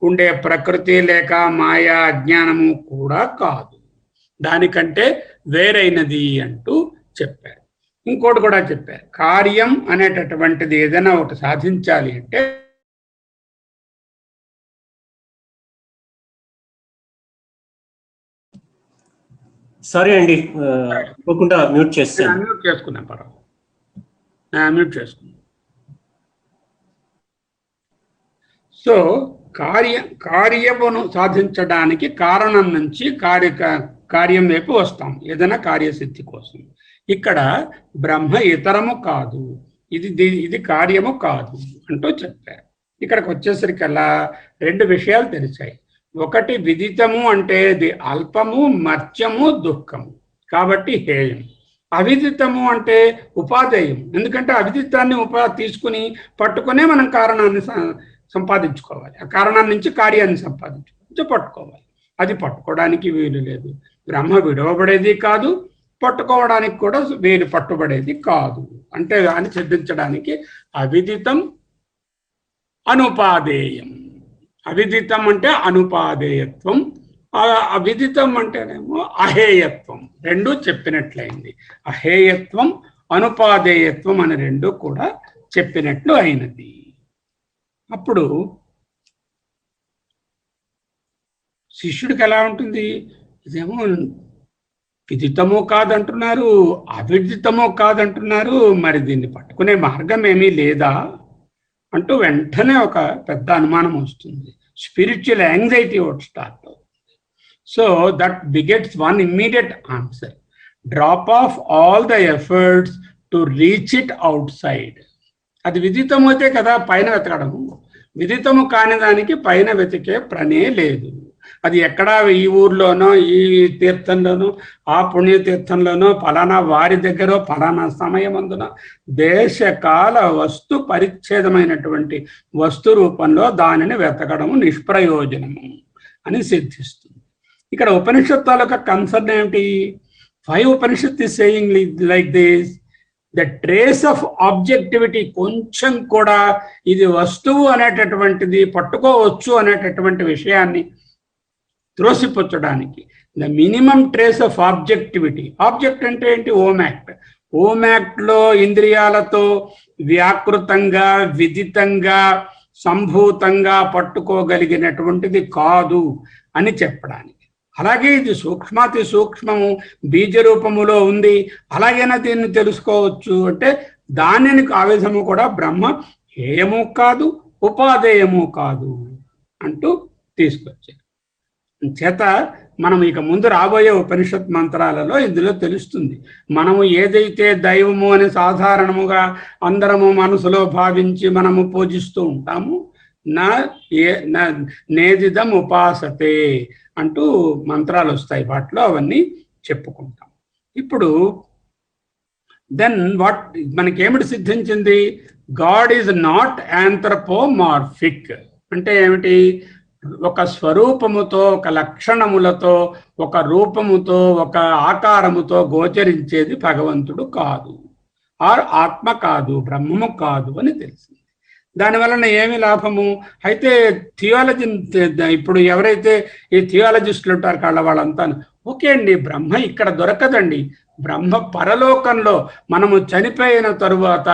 [SPEAKER 1] ఉండే ప్రకృతి లేక మాయా అజ్ఞానము కూడా కాదు, దానికంటే వేరైనది అంటూ చెప్పారు. ఇంకోటి కూడా చెప్పారు. కార్యం అనేటటువంటిది ఏదైనా ఒకటి సాధించాలి అంటే
[SPEAKER 2] సారీ అండి, తప్పకుండా మ్యూట్ చేస్తాను.
[SPEAKER 1] మ్యూట్ చేసుకున్నాం, పర్వాలేదు, మ్యూట్ చేసుకున్నాం. సో కార్యమును సాధించడానికి కారణం నుంచి కార్యం వైపు వస్తాం ఏదైనా కార్యసిద్ధి కోసం. ఇక్కడ బ్రహ్మ ఇతరము కాదు, ఇది కార్యము కాదు అంటూ చెప్పారు. ఇక్కడికి వచ్చేసరికల్లా రెండు విషయాలు తెలిసాయి. ఒకటి, విదితము అంటే ఇది అల్పము, మర్త్యము, దుఃఖము, కాబట్టి హేయం. అవిదితము అంటే ఉపాధేయం, ఎందుకంటే అవిదితాన్ని తీసుకుని పట్టుకునే మనం కారణాన్ని సంపాదించుకోవాలి. ఆ కారణాన్ని నుంచి కార్యాన్ని పట్టుకోవాలి. అది పట్టుకోవడానికి వీలు లేదు. బ్రహ్మ విడవబడేది కాదు, పట్టుకోవడానికి కూడా వీలు పట్టుబడేది కాదు. అంటే దాన్ని సిద్ధించడానికి అవిదితం, అనుపాదేయం. అవిదితం అంటే అనుపాదేయత్వం, అవిదితం అంటేనేమో అహేయత్వం. రెండు చెప్పినట్లయింది. అహేయత్వం, అనుపాదేయత్వం అని రెండు కూడా చెప్పినట్లు అయినది. అప్పుడు శిష్యుడికి ఎలా ఉంటుంది? ఇదేమో విదితమో కాదంటున్నారు, అవిదితమో కాదంటున్నారు, మరి దీన్ని పట్టుకునే మార్గం ఏమీ లేదా అంటూ వెంటనే ఒక పెద్ద అనుమానం వస్తుంది. స్పిరిచువల్ యాంగ్జైటీ ఒకటి స్టార్ట్ అవుతుంది. So that begets one immediate answer: drop of all the efforts to reach it out side. అది విదితం అయితే కదా పైన వెతకడము, విదితము కాని దానికి పైన వెతికే ప్రనే లేదు. అది ఎక్కడా ఈ ఊర్లోనో ఈ తీర్థంలోనో ఆ పుణ్యతీర్థంలోనో ఫలానా వారి దగ్గర ఫలానా సమయమందున దేశకాల వస్తు పరిచ్ఛేదమైనటువంటి వస్తు రూపంలో దానిని వెతకడము నిష్ప్రయోజనము అని సిద్ధిస్తుంది. ఇక్కడ ఉపనిషత్ తాలూకా కన్సర్న్ ఏమిటి? 5 Upanishad is saying like this: the trace of objectivity, కొంచెం కూడా ఇది వస్తువు అనేటటువంటిది పట్టుకోవచ్చు అనేటటువంటి విషయాన్ని త్రోసిపుచ్చడానికి the minimum trace of objectivity. Object అంటే ఏంటి? ఓమాక్ట్. ఓమాక్ట్లో ఇంద్రియాలతో వ్యాకృతంగా విదితంగా సంభూతంగా పట్టుకోగలిగినటువంటిది కాదు అని చెప్పడానికి. అలాగే ఇది సూక్ష్మాతి సూక్ష్మము బీజ రూపములో ఉంది, అలాగైనా దీన్ని తెలుసుకోవచ్చు అంటే దానిని ఆ విధము కూడా బ్రహ్మ హేయము కాదు, ఉపాదేయము కాదు అంటూ తీసుకొచ్చారు. చేత మనం ఇక ముందు రాబోయే ఉపనిషత్ మంత్రాలలో ఇందులో తెలుస్తుంది. మనము ఏదైతే దైవము అని సాధారణముగా అందరము మనసులో భావించి మనము పూజిస్తూ ఉంటాము, నేదిదం ఉపాసతే అంటూ మంత్రాలు వస్తాయి, వాటిలో అవన్నీ చెప్పుకుంటాం. ఇప్పుడు దెన్ వాట్ మనకేమిటి సిద్ధించింది? God is not anthropomorphic. అంటే ఏమిటి? ఒక స్వరూపముతో, ఒక లక్షణములతో, ఒక రూపముతో, ఒక ఆకారముతో గోచరించేది భగవంతుడు కాదు, ఆత్మ కాదు, బ్రహ్మము కాదు అని తెలిసింది. దానివలన ఏమి లాభము? అయితే థియాలజీ, ఇప్పుడు ఎవరైతే ఈ థియాలజిస్టులు ఉంటారు వాళ్ళంతా ఓకే అండి, బ్రహ్మ ఇక్కడ దొరకదండి, బ్రహ్మ పరలోకంలో మనము చనిపోయిన తరువాత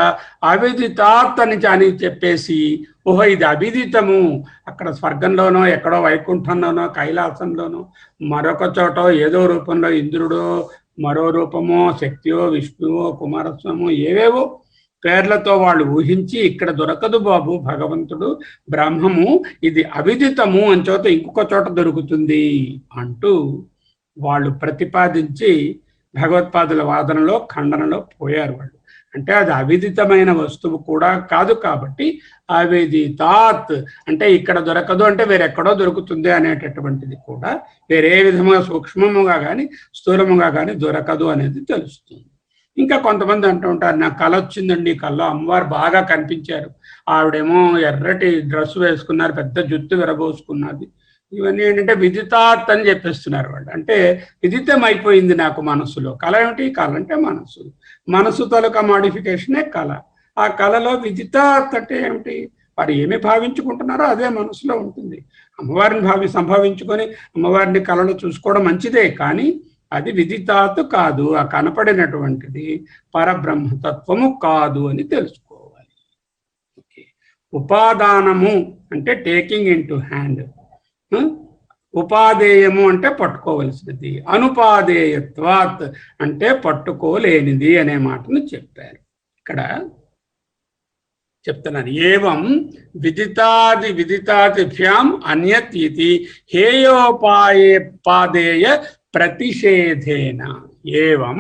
[SPEAKER 1] అవిదితాత్ అని చెప్పేసి, ఓహో ఇది అవిదితము, అక్కడ స్వర్గంలోనో ఎక్కడో వైకుంఠంలోనో కైలాసంలోనో మరొక చోట ఏదో రూపంలో ఇంద్రుడో మరో రూపమో శక్తియో విష్ణువో కుమారస్వామో ఏవేవో పేర్లతో వాళ్ళు ఊహించి ఇక్కడ దొరకదు బాబు భగవంతుడు, బ్రహ్మము ఇది అవిదితము అని చోట ఇంకొక చోట దొరుకుతుంది అంటూ వాళ్ళు ప్రతిపాదించి భగవత్పాదుల వాదనలో ఖండనలో పోయారు వాళ్ళు. అంటే అది అవిదితమైన వస్తువు కూడా కాదు కాబట్టి అవిదితాత్ అంటే ఇక్కడ దొరకదు అంటే వేరెక్కడో దొరుకుతుంది అనేటటువంటిది కూడా వేరే విధముగా సూక్ష్మముగా కానీ స్థూలముగా కానీ దొరకదు అనేది తెలుస్తుంది. ఇంకా కొంతమంది అంటూ ఉంటారు, నాకు కళ వచ్చిందండి, కళ్ళలో అమ్మవారు బాగా కనిపించారు, ఆవిడేమో ఎర్రటి డ్రెస్ వేసుకున్నారు, పెద్ద జుత్తు విరబోసుకున్నది, ఇవన్నీ ఏంటంటే విదితాత్ అని చెప్పేస్తున్నారు వాళ్ళు. అంటే విదితం అయిపోయింది నాకు మనసులో. కళ ఏమిటి? కళ అంటే మనసు, మనసు తాలూకా మాడిఫికేషనే కళ. ఆ కళలో విదితాత్ అంటే ఏమిటి? వారు ఏమి భావించుకుంటున్నారో అదే మనసులో ఉంటుంది. అమ్మవారిని సంభావించుకొని అమ్మవారిని కళలో చూసుకోవడం మంచిదే, కానీ అది విదితాత్ కాదు, ఆ కనపడినటువంటిది పరబ్రహ్మతత్వము కాదు అని తెలుసుకోవాలి. ఓకే. ఉపాదానము అంటే టేకింగ్ ఇన్ టు హ్యాండ్, ఉపాదేయము అంటే పట్టుకోవలసినది, అనుపాదేయత్వాత్ అంటే పట్టుకోలేనిది అనే మాటను చెప్పారు. ఇక్కడ చెప్తున్నారు, ఏవం విదితాదిభ్యాం అన్యత్ ఇతి హేయోపాదేయ ప్రతిషేధేన. ఏవం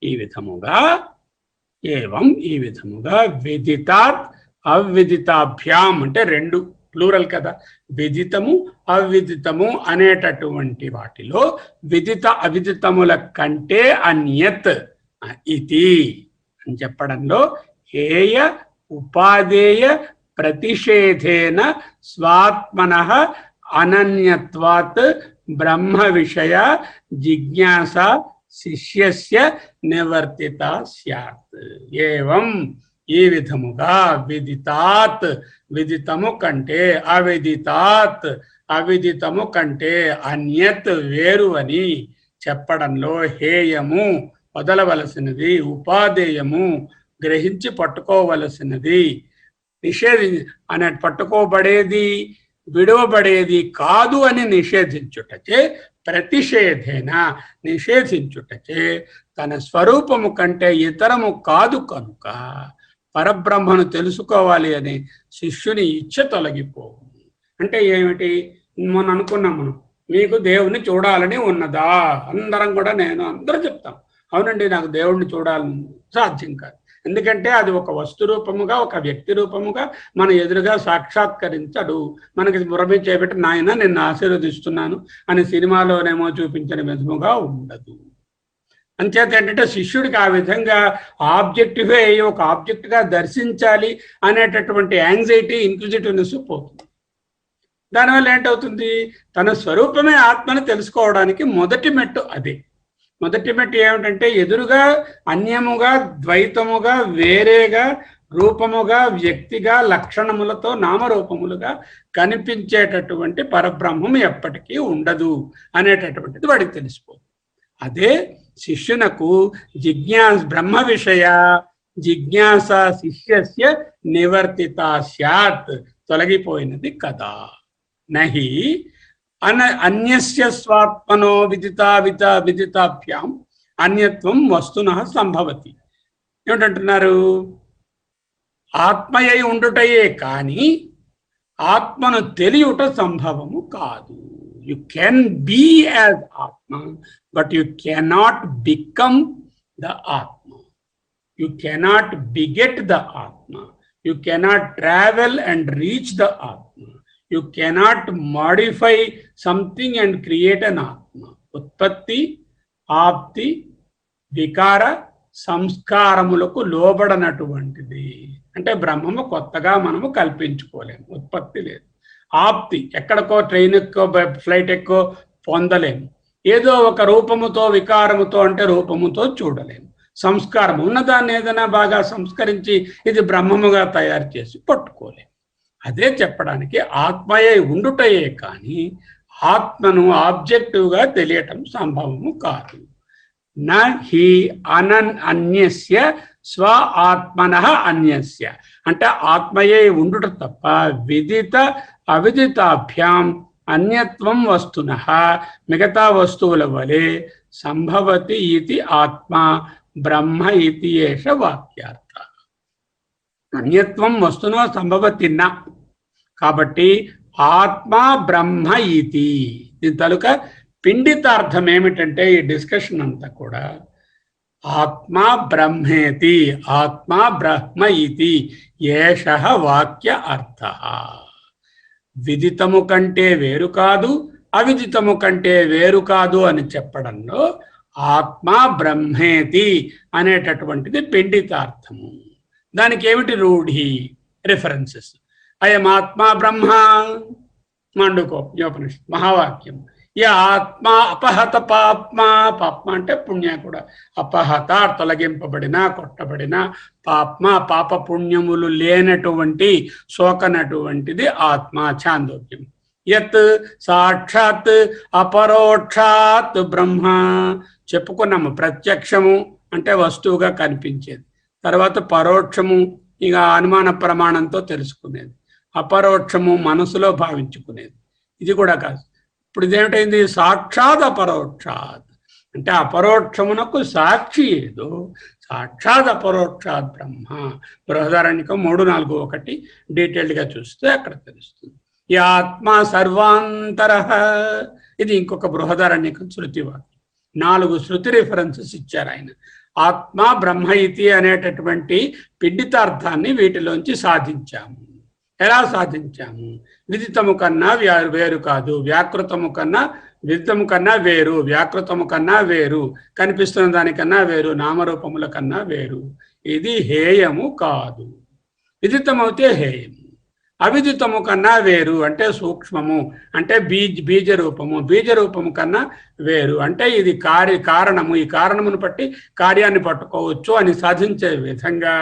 [SPEAKER 1] ఈ విధముగా విదితాత్ అవిదితాభ్యాం అంటే రెండు ప్లూరల్ కదా, విదితము అవిదితము అనేటటువంటి వాటిలో విదిత అవిదితముల కంటే అన్యత్ ఇది అని చెప్పడంలో హేయ ఉపాదేయ ప్రతిషేధేన స్వాత్మనః అనన్యత్వాత్ బ్రహ్మ విషయ జిజ్ఞాస శిష్యస్య నివర్తిత స్యాత్. ఏవం ఈ విధముగా విదితాత్ విదితము కంటే అవిదితాత్ అవిదితము కంటే అన్యత్ వేరు అని చెప్పడంలో హేయము వదలవలసినది, ఉపాదేయము గ్రహించి పట్టుకోవలసినది, నిషేధి అనే పట్టుకోబడేది విడువబడేది కాదు అని నిషేధించుటచే, ప్రతిషేధేన నిషేధించుటచే, తన స్వరూపము కంటే ఇతరము కాదు కనుక పరబ్రహ్మను తెలుసుకోవాలి అనే శిష్యుని ఇచ్చ తొలగిపోవు. అంటే ఏమిటి? మనం అనుకున్నాం, మనం మీకు దేవుణ్ణి చూడాలని ఉన్నదా? అందరం కూడా అందరూ చెప్తాం, అవునండి నాకు దేవుణ్ణి చూడాలని సాధ్యం కాదు. ఎందుకంటే అది ఒక వస్తు రూపముగా, ఒక వ్యక్తి రూపముగా మన ఎదురుగా సాక్షాత్కరించడు. మనకి మురమి చేపట్టి నాయన నిన్ను ఆశీర్వదిస్తున్నాను అని సినిమాలోనేమో చూపించిన విధముగా ఉండదు. అంచేత ఏంటంటే శిష్యుడికి ఆ విధంగా ఆబ్జెక్టివే అయ్యి ఒక ఆబ్జెక్ట్గా దర్శించాలి అనేటటువంటి యాంగ్జైటీ, ఇంక్విజిటివ్నెస్ పోతుంది. దానివల్ల ఏంటవుతుంది? తన స్వరూపమే ఆత్మని తెలుసుకోవడానికి మొదటి మెట్టు అదే. మొదటి మెట్టు ఏమిటంటే ఎదురుగా అన్యముగా, ద్వైతముగా, వేరేగా, రూపముగా, వ్యక్తిగా, లక్షణములతో నామరూపములుగా కనిపించేటటువంటి పరబ్రహ్మం ఎప్పటికీ ఉండదు అనేటటువంటిది వాడికి తెలిసిపోతుంది. అదే శిష్యునకు బ్రహ్మ విషయ జిజ్ఞాస శిష్యస్య నివర్తిత స్యాత్, తొలగిపోయినది కదా. నహి అన్యస్య స్వాత్మనో విదితాభ్యాం అన్యత్వం వస్తునః సంభవతి. ఏమిటంటున్నారు? ఆత్మయై ఉండుటయే కానీ ఆత్మను తెలియుట సంభవము కాదు. యు కెన్ బీ యాజ్ ఆత్మ, but you cannot become the ఆత్మ. యు కెనాట్ బిగెట్ ద ఆత్మ. You cannot travel and reach the ఆత్మ. You cannot modify something and create an Atma. ఉత్పత్తి, ఆప్తి, వికార, సంస్కారములకు లోబడనటువంటిది. అంటే బ్రహ్మము కొత్తగా మనము కల్పించుకోలేము. ఉత్పత్తి లేదు. ఆప్తి, ఎక్కడికో ట్రైన్ ఎక్కో ఫ్లైట్ ఎక్కో పొందలేము. ఏదో ఒక రూపముతో, వికారముతో అంటే రూపముతో చూడలేము. సంస్కారం, ఉన్నదాన్ని ఏదైనా బాగా సంస్కరించి ఇది బ్రహ్మముగా తయారు చేసి పట్టుకోలేము. అదే చెప్పడానికి ఆత్మయే ఉండుటయే కానీ ఆత్మను ఆబ్జెక్టివ్గా తెలియటం సంభవము కాదు. నహి అన్యస్య స్వ ఆత్మనః అన్యస్య, అంటే ఆత్మయే ఉండుట తప్ప విదిత అవిదితాభ్యాం అన్యత్వం వస్తునః, మిగతా వస్తువుల వలె సంభవతి ఇది ఆత్మ బ్రహ్మ ఇది ఏష వాక్యార్థ. అన్యత్వం వస్తునో సంభవతి న, కాబట్టి ఆత్మ బ్రహ్మ ఇతి. దీని తలుక పిండితార్థం ఏమిటంటే ఈ డిస్కషన్ అంతా కూడా ఆత్మ బ్రహ్మేతి, ఆత్మ బ్రహ్మ ఇతి ఏష వాక్య అర్థ. విదితము కంటే వేరు కాదు, అవిదితము కంటే వేరు కాదు అని చెప్పడంలో ఆత్మ బ్రహ్మేతి అనేటటువంటిది పిండితార్థము. దానికి ఏమిటి రూఢి? రిఫరెన్సెస్. అయం ఆత్మా బ్రహ్మ, మాండుకోపనిషత్ మహావాక్యం. ఈ ఆత్మ అపహత పాప్మ, పాప్మ అంటే పుణ్య కూడా, అపహత తొలగింపబడిన, కొట్టబడిన, పాప్మ పాప పుణ్యములు లేనటువంటి, సోకనటువంటిది ఆత్మ. ఛాందోగ్యం. యత్ సాక్షాత్ అపరోక్షాత్ బ్రహ్మ. చెప్పుకున్నాము, ప్రత్యక్షము అంటే వస్తువుగా కనిపించేది, తర్వాత పరోక్షము ఇక అనుమాన ప్రమాణంతో తెలుసుకునేది, అపరోక్షము మనసులో భావించుకునేది. ఇది కూడా కాదు. ఇప్పుడు ఇదేమిటైంది? సాక్షాత్ అపరోక్షాత్ అంటే అపరోక్షమునకు సాక్షి ఏదో సాక్షాత్ అపరోక్షాత్ బ్రహ్మ. బృహదారణ్యకం 3:4-1 డీటెయిల్డ్గా చూస్తే అక్కడ తెలుస్తుంది. ఈ ఆత్మ సర్వాంతర, ఇది ఇంకొక బృహదారణ్యకం శృతి వాక్యం. 4 శృతి రిఫరెన్సెస్ ఇచ్చారు ఆయన. ఆత్మ బ్రహ్మ ఇతి అనేటటువంటి పిండితార్థాన్ని వీటిలోంచి సాధించాము. ఎలా సాధించాము? విదితము కన్నా వేరు కాదు, వ్యాకృతము కన్నా విదితము కన్నా వేరు, వ్యాకృతము కన్నా వేరు, కనిపిస్తున్న దానికన్నా వేరు, నామరూపముల కన్నా వేరు. ఇది హేయము కాదు. విదితమవుతే హేయము. అవిదితము కన్నా వేరు అంటే సూక్ష్మము, అంటే బీజరూపము. బీజరూపము కన్నా వేరు అంటే ఇది కారణము. ఈ కారణమును బట్టి కార్యాన్ని పట్టుకోవచ్చు అని సాధించే విధంగా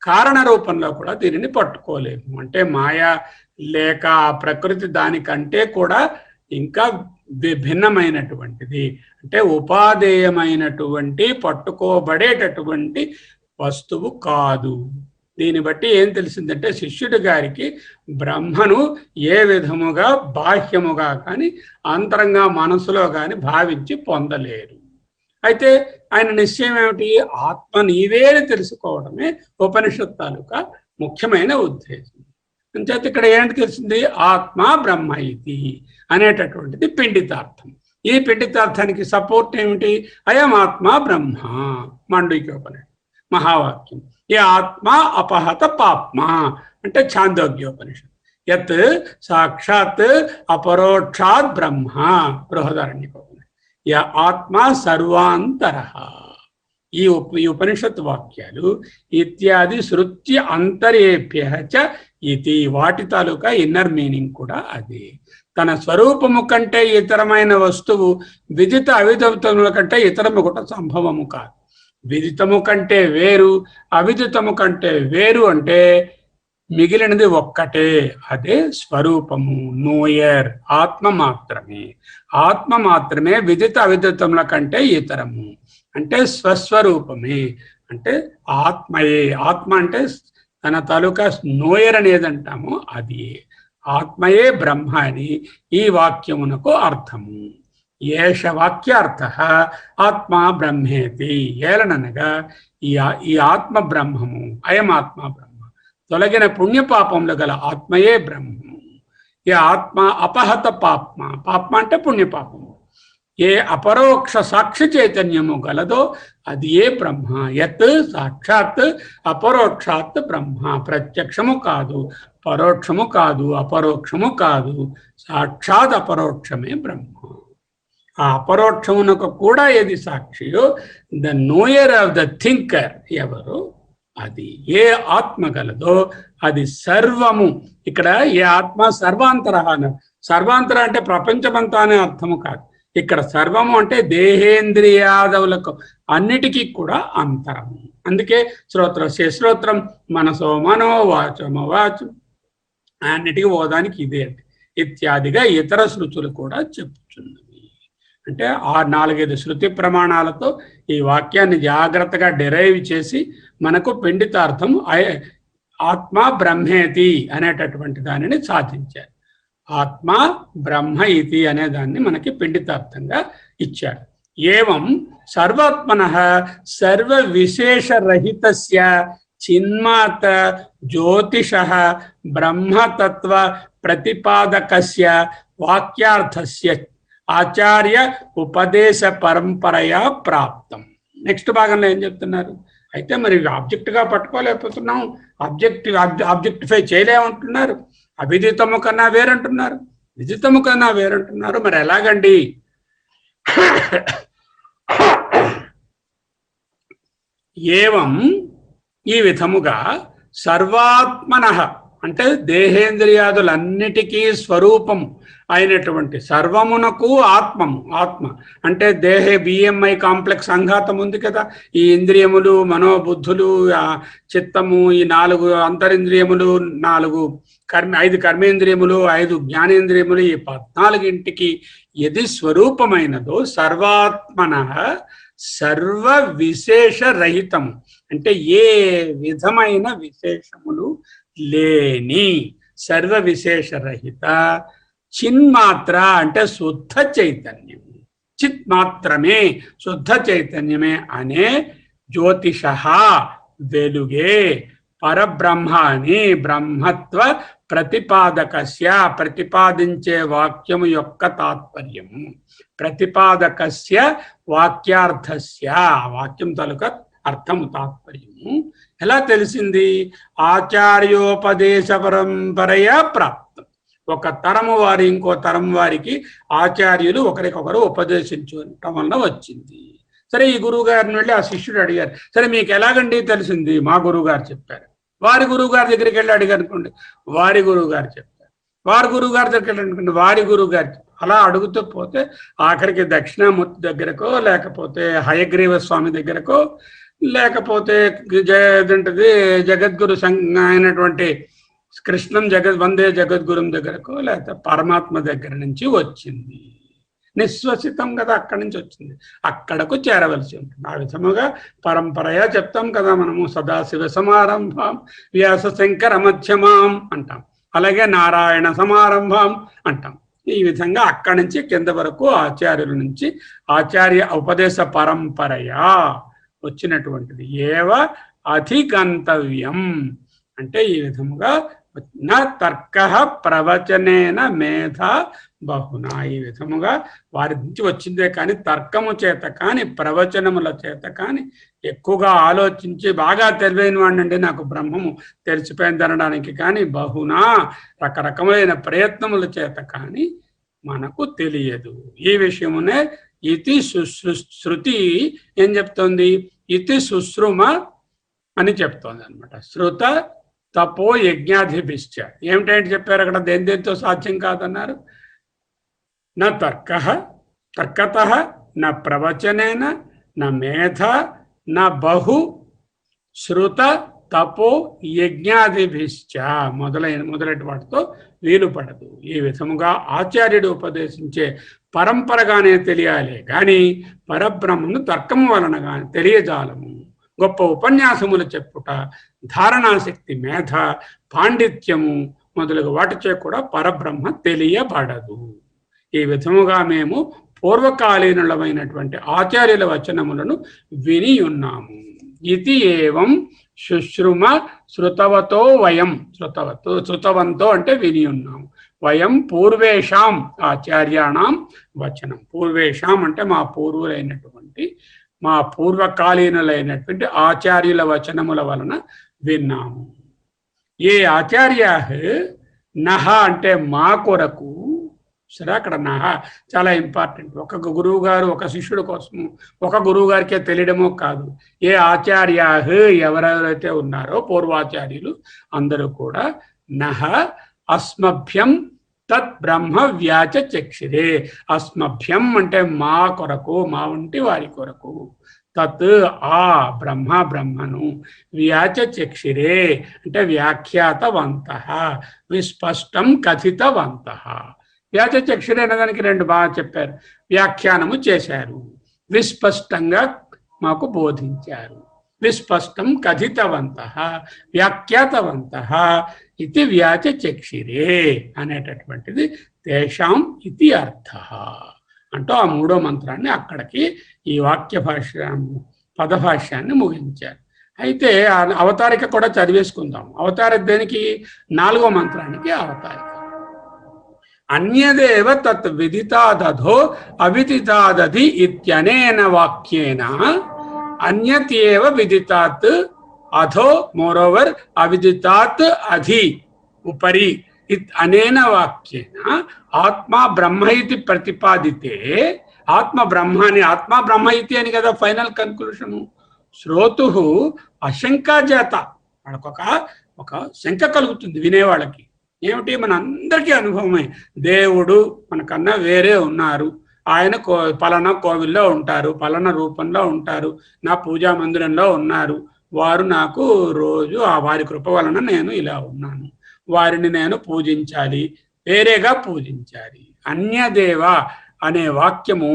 [SPEAKER 1] కారణ రూపంలో కూడా దీనిని పట్టుకోలేము. అంటే మాయా లేక ప్రకృతి దానికంటే కూడా ఇంకా భిన్నమైనటువంటిది. అంటే ఉపాదేయమైనటువంటి పట్టుకోబడేటటువంటి వస్తువు కాదు. దీన్ని బట్టి ఏం తెలిసిందంటే శిష్యుడి గారికి బ్రహ్మను ఏ విధముగా బాహ్యముగా కానీ అంతరంగా మనసులో కానీ భావించి పొందలేరు. అయితే ఆయన నిశ్చయం ఏమిటి? ఆత్మ నీవే అని తెలుసుకోవడమే ఉపనిషత్ తాలూకా ముఖ్యమైన ఉద్దేశం. అంచేత ఇక్కడ ఏంటి తెలిసింది? ఆత్మ బ్రహ్మ ఇది అనేటటువంటిది పిండితార్థం. ఈ పిండితార్థానికి సపోర్ట్ ఏమిటి? అయం ఆత్మ బ్రహ్మ మాండూక్యోపనిషత్ మహావాక్యం. ఈ ఆత్మ అపహత పాప్మ అంటే ఛాందోగ్యోపనిషత్. యత్ సాక్షాత్ అపరోక్షాత్ బ్రహ్మ బృహదారణ్యకోపనిషత్. య ఆత్మ సర్వాంతరః. ఈ ఉపనిషత్ వాక్యాలు ఇత్యాది శృత్య అంతరేభ్య చ ఇది వాటి తాలూకా ఇన్నర్ మీనింగ్ కూడా అదే. తన స్వరూపము కంటే ఇతరమైన వస్తువు విదిత అవిదితముల కంటే ఇతరము కూడా సంభవము కాదు. విదితము కంటే వేరు, అవిదితము కంటే వేరు అంటే మిగిలినది ఒక్కటే, అదే స్వరూపము, నోయర్, ఆత్మ మాత్రమే. ఆత్మ మాత్రమే విదిత అవిదితముల కంటే ఇతరము అంటే స్వస్వరూపమే, అంటే ఆత్మయే. ఆత్మ అంటే తన తాలూకా నోయర్ అనేది అంటాము, అది ఆత్మయే బ్రహ్మ అని ఈ వాక్యమునకు అర్థము. ఏష వాక్యార్థ ఆత్మ బ్రహ్మేతి. ఏలననగా ఈ ఆత్మ బ్రహ్మము, అయం ఆత్మ బ్రహ్మ, తొలగిన పుణ్యపాపములు గల ఆత్మయే బ్రహ్మము. ఈ ఆత్మ అపహత పాప్మ, పాప్మ అంటే పుణ్యపాపము. ఏ అపరోక్ష సాక్షి చైతన్యము గలదో అది ఏ బ్రహ్మ. యత్ సాక్షాత్ అపరోక్షాత్ బ్రహ్మ. ప్రత్యక్షము కాదు, పరోక్షము కాదు, అపరోక్షము కాదు, సాక్షాత్ అపరోక్షమే బ్రహ్మ. ఆ అపరోక్షమునకు కూడా ఏది సాక్షియో, the knower of the thinker ఎవరు, అది ఏ ఆత్మ గలదో అది సర్వము. ఇక్కడ ఏ ఆత్మ సర్వాంతర. సర్వాంతర అంటే ప్రపంచమంతా అనే అర్థము కాదు. ఇక్కడ సర్వము అంటే దేహేంద్రియాదవులకు అన్నిటికీ కూడా అంతరము. అందుకే శ్రోత్రస్య శ్రోత్రం, మనసో మనో, వాచమో వాచం, అన్నిటికీ ఓదానికి ఇదే అంటే ఇత్యాదిగా ఇతర శృతులు కూడా చెప్పుచున్నవి. అంటే ఆ 4-5 శృతి ప్రమాణాలతో ఈ వాక్యాన్ని జాగ్రత్తగా డిరైవ్ చేసి మనకు పిండితార్థం ఆత్మ బ్రహ్మేతి అనేటటువంటి దానిని సాధించారు. ఆత్మ బ్రహ్మ ఇతి అనే దాన్ని మనకి పిండితార్థంగా ఇచ్చాడు. ఏవం సర్వాత్మనః సర్వ విశేషరహితస్య చిన్మాత్ర జ్యోతిషః బ్రహ్మతత్వ ప్రతిపాదకస్య వాక్యార్థస్య ఆచార్య ఉపదేశ పరంపరయా ప్రాప్తం. నెక్స్ట్ భాగంలో ఏం చెప్తున్నారు? అయితే మరి ఆబ్జెక్ట్గా పట్టుకోలేకపోతున్నాం, ఆబ్జెక్టిఫై చేయలేమంటున్నారు. అవిదితము కన్నా వేరంటున్నారు, విదితము కన్నా వేరంటున్నారు. మరి ఎలాగండి? ఏవం ఈ విధముగా సర్వాత్మనః అంటే దేహేంద్రియాదులన్నిటికీ స్వరూపము అయినటువంటి సర్వమునకు ఆత్మము. ఆత్మ అంటే దేహే బిఎంఐ కాంప్లెక్స్ సంఘాతం ఉంది కదా. ఈ ఇంద్రియములు, మనోబుద్ధులు, చిత్తము, ఈ 4 అంతరింద్రియములు, 5 కర్మేంద్రియములు, 5 జ్ఞానేంద్రియములు, ఈ 14ంటికి ఎది స్వరూపమైనదో సర్వాత్మనః సర్వ విశేష రహితము అంటే ఏ విధమైన విశేషములు లేని సర్వ విశేష రహిత చిన్మాత్ర అంటే శుద్ధ చైతన్యం. చిత్ మాత్రమే, శుద్ధ చైతన్యమే అనే జ్యోతిష వెలుగే పరబ్రహ్మ అని బ్రహ్మత్వ ప్రతిపాదకస్య ప్రతిపాదించే వాక్యము యొక్క తాత్పర్యము. ప్రతిపాదకస్య వాక్యార్థస్య వాక్యం తాలూకా అర్థము తాత్పర్యము ఎలా తెలిసింది? ఆచార్యోపదేశ పరంపరయా ప్రాప్తం. ఒక తరము వారి ఇంకో తరం వారికి ఆచార్యులు ఒకరికొకరు ఉపదేశించడం వల్ల వచ్చింది. సరే, ఈ గురువు గారిని వెళ్ళి ఆ శిష్యుడు అడిగారు, సరే మీకు ఎలాగండి తెలిసింది? మా గురువు గారు చెప్పారు. వారి గురువు గారి దగ్గరికి వెళ్ళి అడిగారు అనుకోండి, వారి గురువు గారు చెప్పారు. వారి గురువు గారి దగ్గరికి వెళ్ళి అనుకోండి, వారి గురువు గారు. అలా అడుగుతూ పోతే ఆఖరికి దక్షిణామూర్తి దగ్గరకో, లేకపోతే హయగ్రీవ స్వామి దగ్గరకో, లేకపోతే జగద్గురు అయినటువంటి కృష్ణం వందే జగద్గురుం దగ్గరకో, లేకపోతే పరమాత్మ దగ్గర నుంచి వచ్చింది. నిశ్వసితం కదా, అక్కడి నుంచి వచ్చింది, అక్కడకు చేరవలసి ఉంటుంది. ఆ విధముగా పరంపరయా చెప్తాం కదా మనము, సదాశివ సమారంభం వ్యాస శంకర మధ్యమాం అంటాం, అలాగే నారాయణ సమారంభం అంటాం. ఈ విధంగా అక్కడి నుంచి కింద వరకు ఆచార్యుల నుంచి ఆచార్య ఉపదేశ పరంపరయా వచ్చినటువంటిది. ఏవ అధిగంతవ్యం అంటే ఈ విధముగా నా తర్క ప్రవచనేన మేధ బహునా, ఈ విధముగా వారి నుంచి వచ్చిందే కానీ తర్కము చేత కానీ ప్రవచనముల చేత కానీ ఎక్కువగా ఆలోచించి బాగా తెలివైన వాడినండి నాకు బ్రహ్మము తెలిసిపోయింది అనడానికి కానీ బహునా రకరకమైన ప్రయత్నముల చేత కానీ మనకు తెలియదు. ఈ విషయమునే ఇతి శృతి ఏం చెప్తోంది, ఇతి శుశ్రుమ అని చెప్తోంది అనమాట. శృత తపో యజ్ఞాధిభిశ్చ ఏమిటంటే చెప్పారు అక్కడ, దేంతో సాధ్యం కాదన్నారు. నా తర్కత నా ప్రవచనేన నా మేధ నా బహు శృత తపో యజ్ఞాదిభిశ్చ మొదలైన వాటితో వీలు పడదు. ఈ విధముగా ఆచార్యుడు ఉపదేశించే పరంపరగానే తెలియాలి కానీ పరబ్రహ్మను తర్కము వలన కానీ తెలియజాలము. గొప్ప ఉపన్యాసములు చెప్పుట, ధారణాశక్తి, మేధ, పాండిత్యము మొదలగు వాటిచే కూడా పరబ్రహ్మ తెలియబడదు. ఈ విధముగా మేము పూర్వకాలీనులమైనటువంటి ఆచార్యుల వచనములను విని ఉన్నాము. ఇది ఏవం శుశ్రుమ శృతవతో వయం, శృతవంతో అంటే విని ఉన్నాము. వయం పూర్వేషాం ఆచార్యాణం వచనం, పూర్వేషాం అంటే మా పూర్వులైనటువంటి మా పూర్వకాలీనులైనటువంటి ఆచార్యుల వచనముల వలన విన్నాము. ఏ ఆచార్య నహ అంటే మా కొరకు, సరే అక్కడ నహ చాలా ఇంపార్టెంట్. ఒక గురువు గారు ఒక శిష్యుడి కోసము ఒక గురువు గారికే తెలియడమో కాదు, ఏ ఆచార్య ఎవరెవరైతే ఉన్నారో పూర్వాచార్యులు అందరూ కూడా నహ అస్మభ్యం తత్ బ్రహ్మ వ్యాచ చక్షిరే, అస్మభ్యం అంటే మా కొరకు, మా వంటి వారి కొరకు, తత్ ఆ బ్రహ్మను, వ్యాచ చక్షిరే అంటే వ్యాఖ్యాతవంత, విస్పష్టం కథితవంత. వ్యాచ చక్షిరే అనేదానికి రెండు బాగా చెప్పారు, వ్యాఖ్యానము చేశారు, విస్పష్టంగా మాకు బోధించారు. విస్పష్టం కథితవంత వ్యాఖ్యాతవంత ఇది వ్యాచ చక్షిరే అనేటటువంటిది తేషాం ఇది అర్థ అంటూ ఆ మూడో మంత్రాన్ని అక్కడికి ఈ వాక్య పదభాష్యాన్ని ముగించారు. అయితే అవతారిక కూడా చదివేసుకుందాం. అవతారిక దేనికి, నాలుగో మంత్రానికి అవతారిక. అన్యదేవ తత్ విదితాదధో అవిదితాదధి ఇత్యనేన వాక్యేన అన్యత్యేవ విదితాత్ అధో మోరోవర్ అవిదితాత్ అధి ఉపరి అనేన వాక్యేన ఆత్మా బ్రహ్మ ఇతి ప్రతిపాదితే, ఆత్మ బ్రహ్మాని, ఆత్మా బ్రహ్మ ఇతి అని కదా ఫైనల్ కన్క్లూషను. శ్రోతు అశంకాజాత, వాళ్ళకొక ఒక శంక కలుగుతుంది వినేవాళ్ళకి. ఏమిటి, మన అందరికీ అనుభవమే, దేవుడు మనకన్నా వేరే ఉన్నారు, ఆయన పలానా కోవిల్లో ఉంటారు, పలానా రూపంలో ఉంటారు, నా పూజా మందిరంలో ఉన్నారు, వారు నాకు రోజు ఆ వారి కృప వలన నేను ఇలా ఉన్నాను, వారిని నేను పూజించాలి, వేరేగా పూజించాలి. అన్యదేవ అనే వాక్యము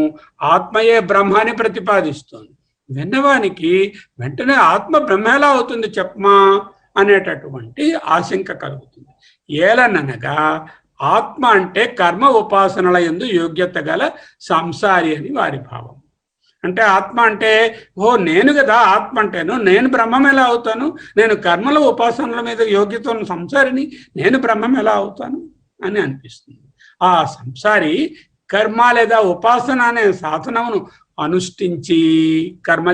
[SPEAKER 1] ఆత్మయే బ్రహ్మాన్ని ప్రతిపాదిస్తుంది. విన్నవానికి వెంటనే ఆత్మ బ్రహ్మ ఎలా అవుతుంది చెప్పమా అనేటటువంటి ఆశంక కలుగుతుంది. ఏలననగా ఆత్మ అంటే కర్మ ఉపాసనల యందు యోగ్యత గల సంసారి అని వారి భావం. అంటే ఆత్మ అంటే నేను కదా ఆత్మ అంటేను, నేను బ్రహ్మం ఎలా అవుతాను, నేను కర్మల ఉపాసనల మీద యోగ్యత ఉన్న సంసారిని, నేను బ్రహ్మం ఎలా అవుతాను అని అనిపిస్తుంది. ఆ సంసారి కర్మ లేదా ఉపాసన అనే సాధనమును అనుష్ఠించి, కర్మ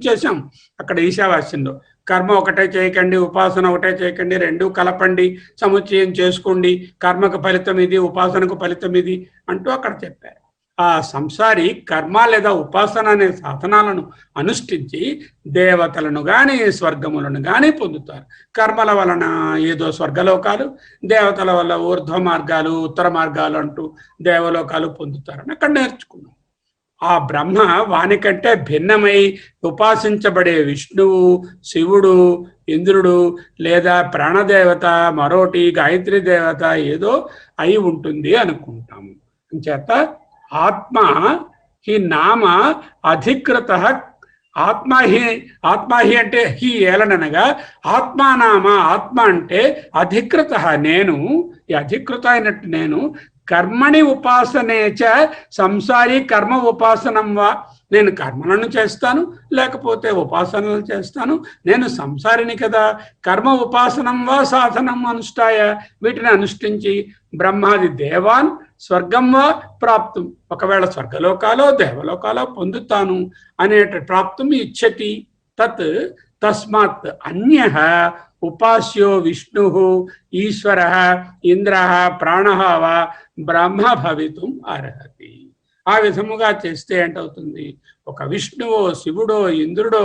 [SPEAKER 1] చేసాం అక్కడ ఈశావాస్యంలో, కర్మ ఒకటే చేయకండి, ఉపాసన ఒకటే చేయకండి, రెండు కలపండి, సముచ్చయం చేసుకోండి, కర్మకు ఫలితం ఇది, ఉపాసనకు ఫలితం ఇది అంటూ అక్కడ చెప్పారు. ఆ సంసారి కర్మ లేదా ఉపాసన అనే సాధనాలను అనుష్ఠించి దేవతలను కానీ స్వర్గములను కానీ పొందుతారు. కర్మల వలన ఏదో స్వర్గలోకాలు, దేవతల వల్ల ఊర్ధ్వ మార్గాలు, ఉత్తర మార్గాలు అంటూ దేవలోకాలు పొందుతారని అక్కడ నేర్చుకున్నాం. ఆ బ్రహ్మ వానికంటే భిన్నమై ఉపాసించబడే విష్ణువు, శివుడు, ఇంద్రుడు లేదా ప్రాణదేవత, మరోటి గాయత్రి దేవత ఏదో అయి ఉంటుంది అనుకుంటాము. అంచేత ఆత్మ హి నామ అధికృత ఆత్మ హి అంటే హి ఏలననగా ఆత్మానామ ఆత్మ అంటే అధికృత నేను, ఈ అధికృత అయినట్టు నేను కర్మణి ఉపాసనేచ సంసారి కర్మ ఉపాసనం వా, నేను కర్మలను చేస్తాను లేకపోతే ఉపాసనలు చేస్తాను, నేను సంసారిని కదా. కర్మ ఉపాసనం వా సాధనం అనుష్ఠాయ, వీటిని అనుష్ఠించి బ్రహ్మాది దేవాన్ స్వర్గం వా ప్రాప్తం, ఒకవేళ స్వర్గలోకాలో దేవలోకాలో పొందుతాను అనేట ప్రాప్తం ఇచ్చతి. తత్ తస్మాత్ అన్యః ఉపాస్యో విష్ణు ఈశ్వర ఇంద్ర ప్రాణ వా బ్రహ్మ భవితుం అర్హతి. ఆ విధముగా చేస్తే ఏంటవుతుంది, ఒక విష్ణువో శివుడో ఇంద్రుడో